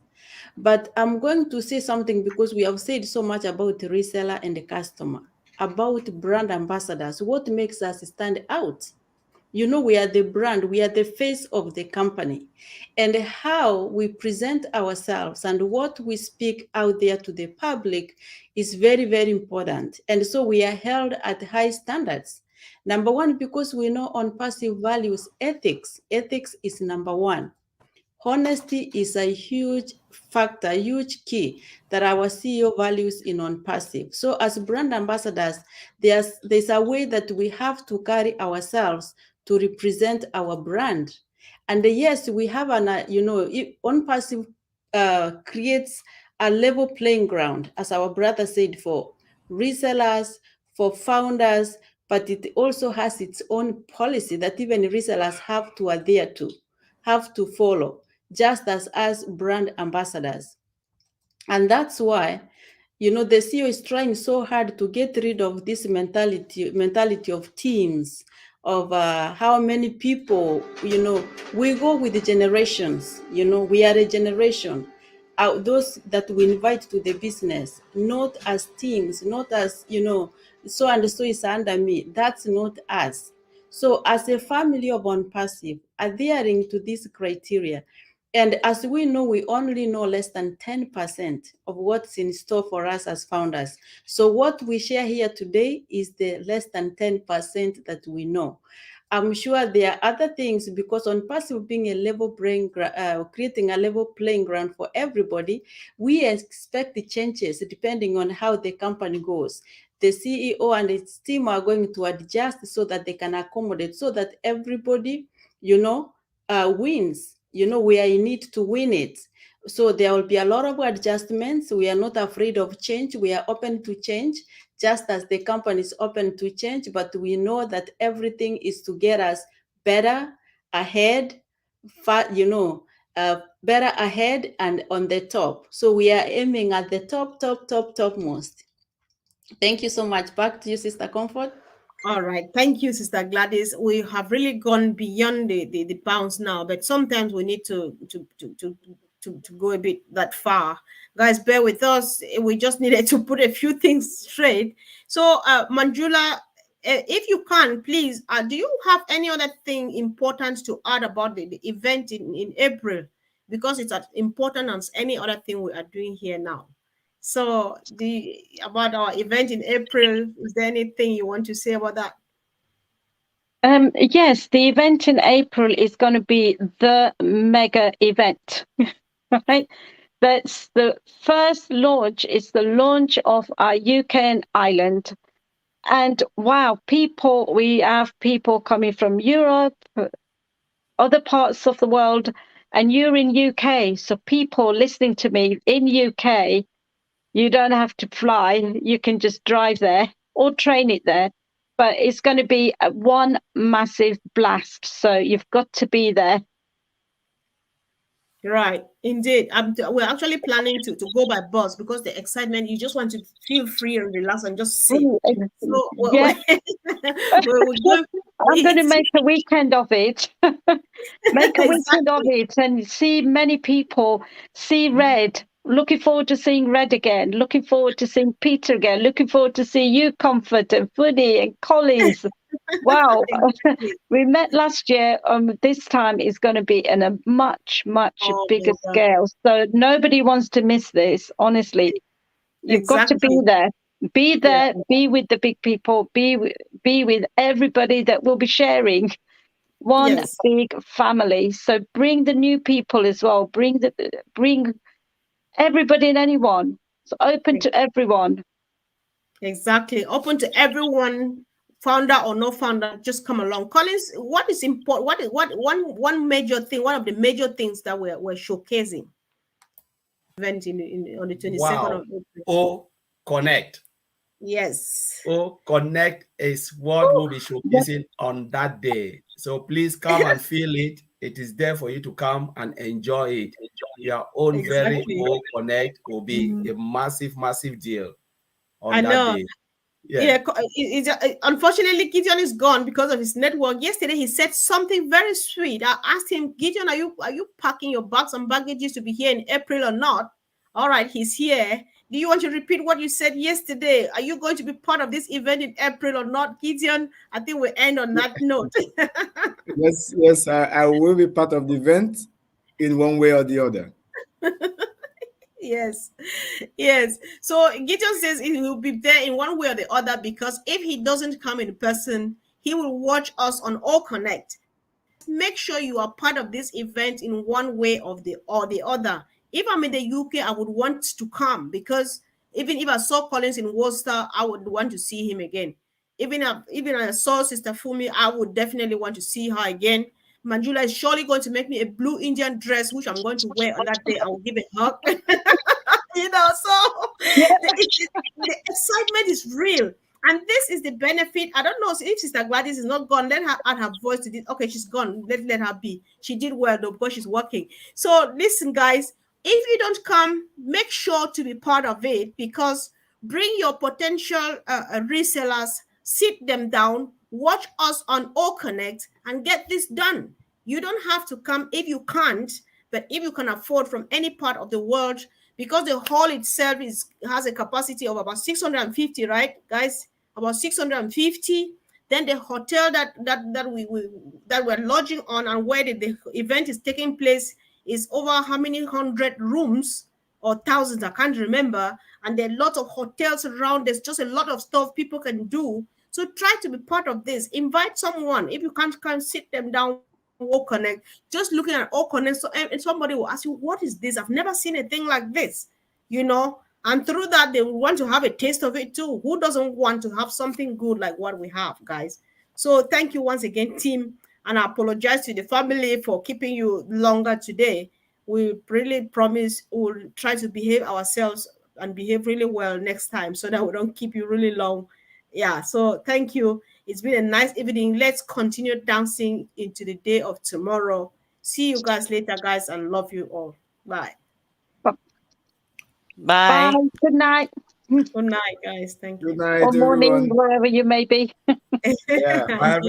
But I'm going to say something, because we have said so much about the reseller and the customer, about brand ambassadors. What makes us stand out? You know, we are the brand, we are the face of the company. And how we present ourselves and what we speak out there to the public is very, very important. And so we are held at high standards. Number one, because we know OnPassive values ethics. Ethics is number one. Honesty is a huge factor, huge key that our CEO values in OnPassive. So as brand ambassadors, there's a way that we have to carry ourselves to represent our brand. And yes, we have OnPassive creates a level playing ground, as our brother said, for resellers, for founders, but it also has its own policy that even resellers have to adhere to, have to follow, just as us brand ambassadors. And that's why, you know, the CEO is trying so hard to get rid of this mentality of teams, of how many people, you know, we go with the generations, you know, we are a generation. Those that we invite to the business, not as teams, not as, you know, so and so is under me. That's not us. So as a family of OnPassive, adhering to this criteria, And as we know, we only know less than 10% of what's in store for us as founders. So what we share here today is the less than 10% that we know. I'm sure there are other things, because OnPassive being a level playing creating a level playing ground for everybody, we expect the changes depending on how the company goes. The CEO and its team are going to adjust so that they can accommodate, so that everybody, wins. We are in need to win it. So there will be a lot of adjustments. We are not afraid of change. We are open to change, just as the company is open to change. But we know that everything is to get us better, ahead, better ahead and on the top. So we are aiming at the topmost. Thank you so much. Back to you, Sister Comfort. All right. Thank you, Sister Gladys. We have really gone beyond the bounds now, but sometimes we need to go a bit that far. Guys, bear with us. We just needed to put a few things straight. So, Manjula, if you can, please, do you have any other thing important to add about the event in April? Because it's as important as any other thing we are doing here now. So, about our event in April, is there anything you want to say about that? Yes, the event in April is going to be the mega event, right? That's the first launch. It's the launch of our UK and Ireland. And wow, we have people coming from Europe, other parts of the world, and you're in UK. So people listening to me in UK, you don't have to fly. You can just drive there or train it there. But it's going to be one massive blast. So you've got to be there. Right, indeed. We're actually planning to go by bus because the excitement, you just want to feel free and relax and just sit. So Yeah. I'm going to make a weekend of it. Make a weekend of it and see many people, see Red. Looking forward to seeing Red again. Looking forward to seeing Peter again. Looking forward to see you, Comfort, and Foodie and Collins. Wow. We met last year. This time is going to be in a much bigger scale. So nobody wants to miss this, honestly. You've got to be there. Be there, be with the big people, be with everybody that will be sharing one big family. So bring the new people as well. Bring everybody and anyone. It's open to everyone. Exactly. Open to everyone, founder or no founder, just come along. Collins, what is important? One major thing, one of the major things that we're showcasing event on the 22nd of April. Oh, connect. Yes. Oh, connect is what we'll be showcasing on that day. So please come and feel it. It is there for you to come and enjoy it. Your own very own connect will be a massive deal on that day. Yeah, unfortunately, Gideon is gone because of his network. Yesterday, he said something very sweet. I asked him, Gideon, are you packing your bags and baggages to be here in April or not? All right, he's here. Do you want to repeat what you said yesterday? Are you going to be part of this event in April or not, Gideon? I think we'll end on that note. Yes, I will be part of the event in one way or the other. Yes. So Gideon says he will be there in one way or the other, because if he doesn't come in person, he will watch us on All Connect. Make sure you are part of this event in one way or the other. If I'm in the UK, I would want to come, because even if I saw Collins in Worcester, I would want to see him again. Even I saw Sister Fumi, I would definitely want to see her again. Manjula is surely going to make me a blue Indian dress, which I'm going to wear on that day. I will give a hug. So the excitement is real. And this is the benefit. I don't know if Sister Gladys is not gone. Let her add her voice to this. Okay, she's gone. Let her be. She did well though, because she's working. So listen, guys, if you don't come, make sure to be part of it, because bring your potential resellers, sit them down, watch us on All Connect, and get this done. You don't have to come if you can't, but if you can afford from any part of the world, because the hall itself has a capacity of about 650, right, guys? About 650. Then the hotel that we're lodging on, and where the event is taking place, is over how many hundred rooms or thousands, I can't remember. And there are a lot of hotels around. There's just a lot of stuff people can do. So try to be part of this. Invite someone. If you can't sit them down, Work Connect. Just looking at Work Connect, and somebody will ask you, "What is this? I've never seen a thing like this." And through that, they will want to have a taste of it too. Who doesn't want to have something good like what we have, guys? So thank you once again, team. And I apologize to the family for keeping you longer today. We really promise we'll try to behave ourselves and behave really well next time so that we don't keep you really long. Yeah, so thank you. It's been a nice evening. Let's continue dancing into the day of tomorrow. See you guys later, guys, and love you all. Bye. Bye. Bye. Good night. Good night, guys. Thank Good you. night, Or morning, everyone. wherever you may be. Yeah, bye, everyone.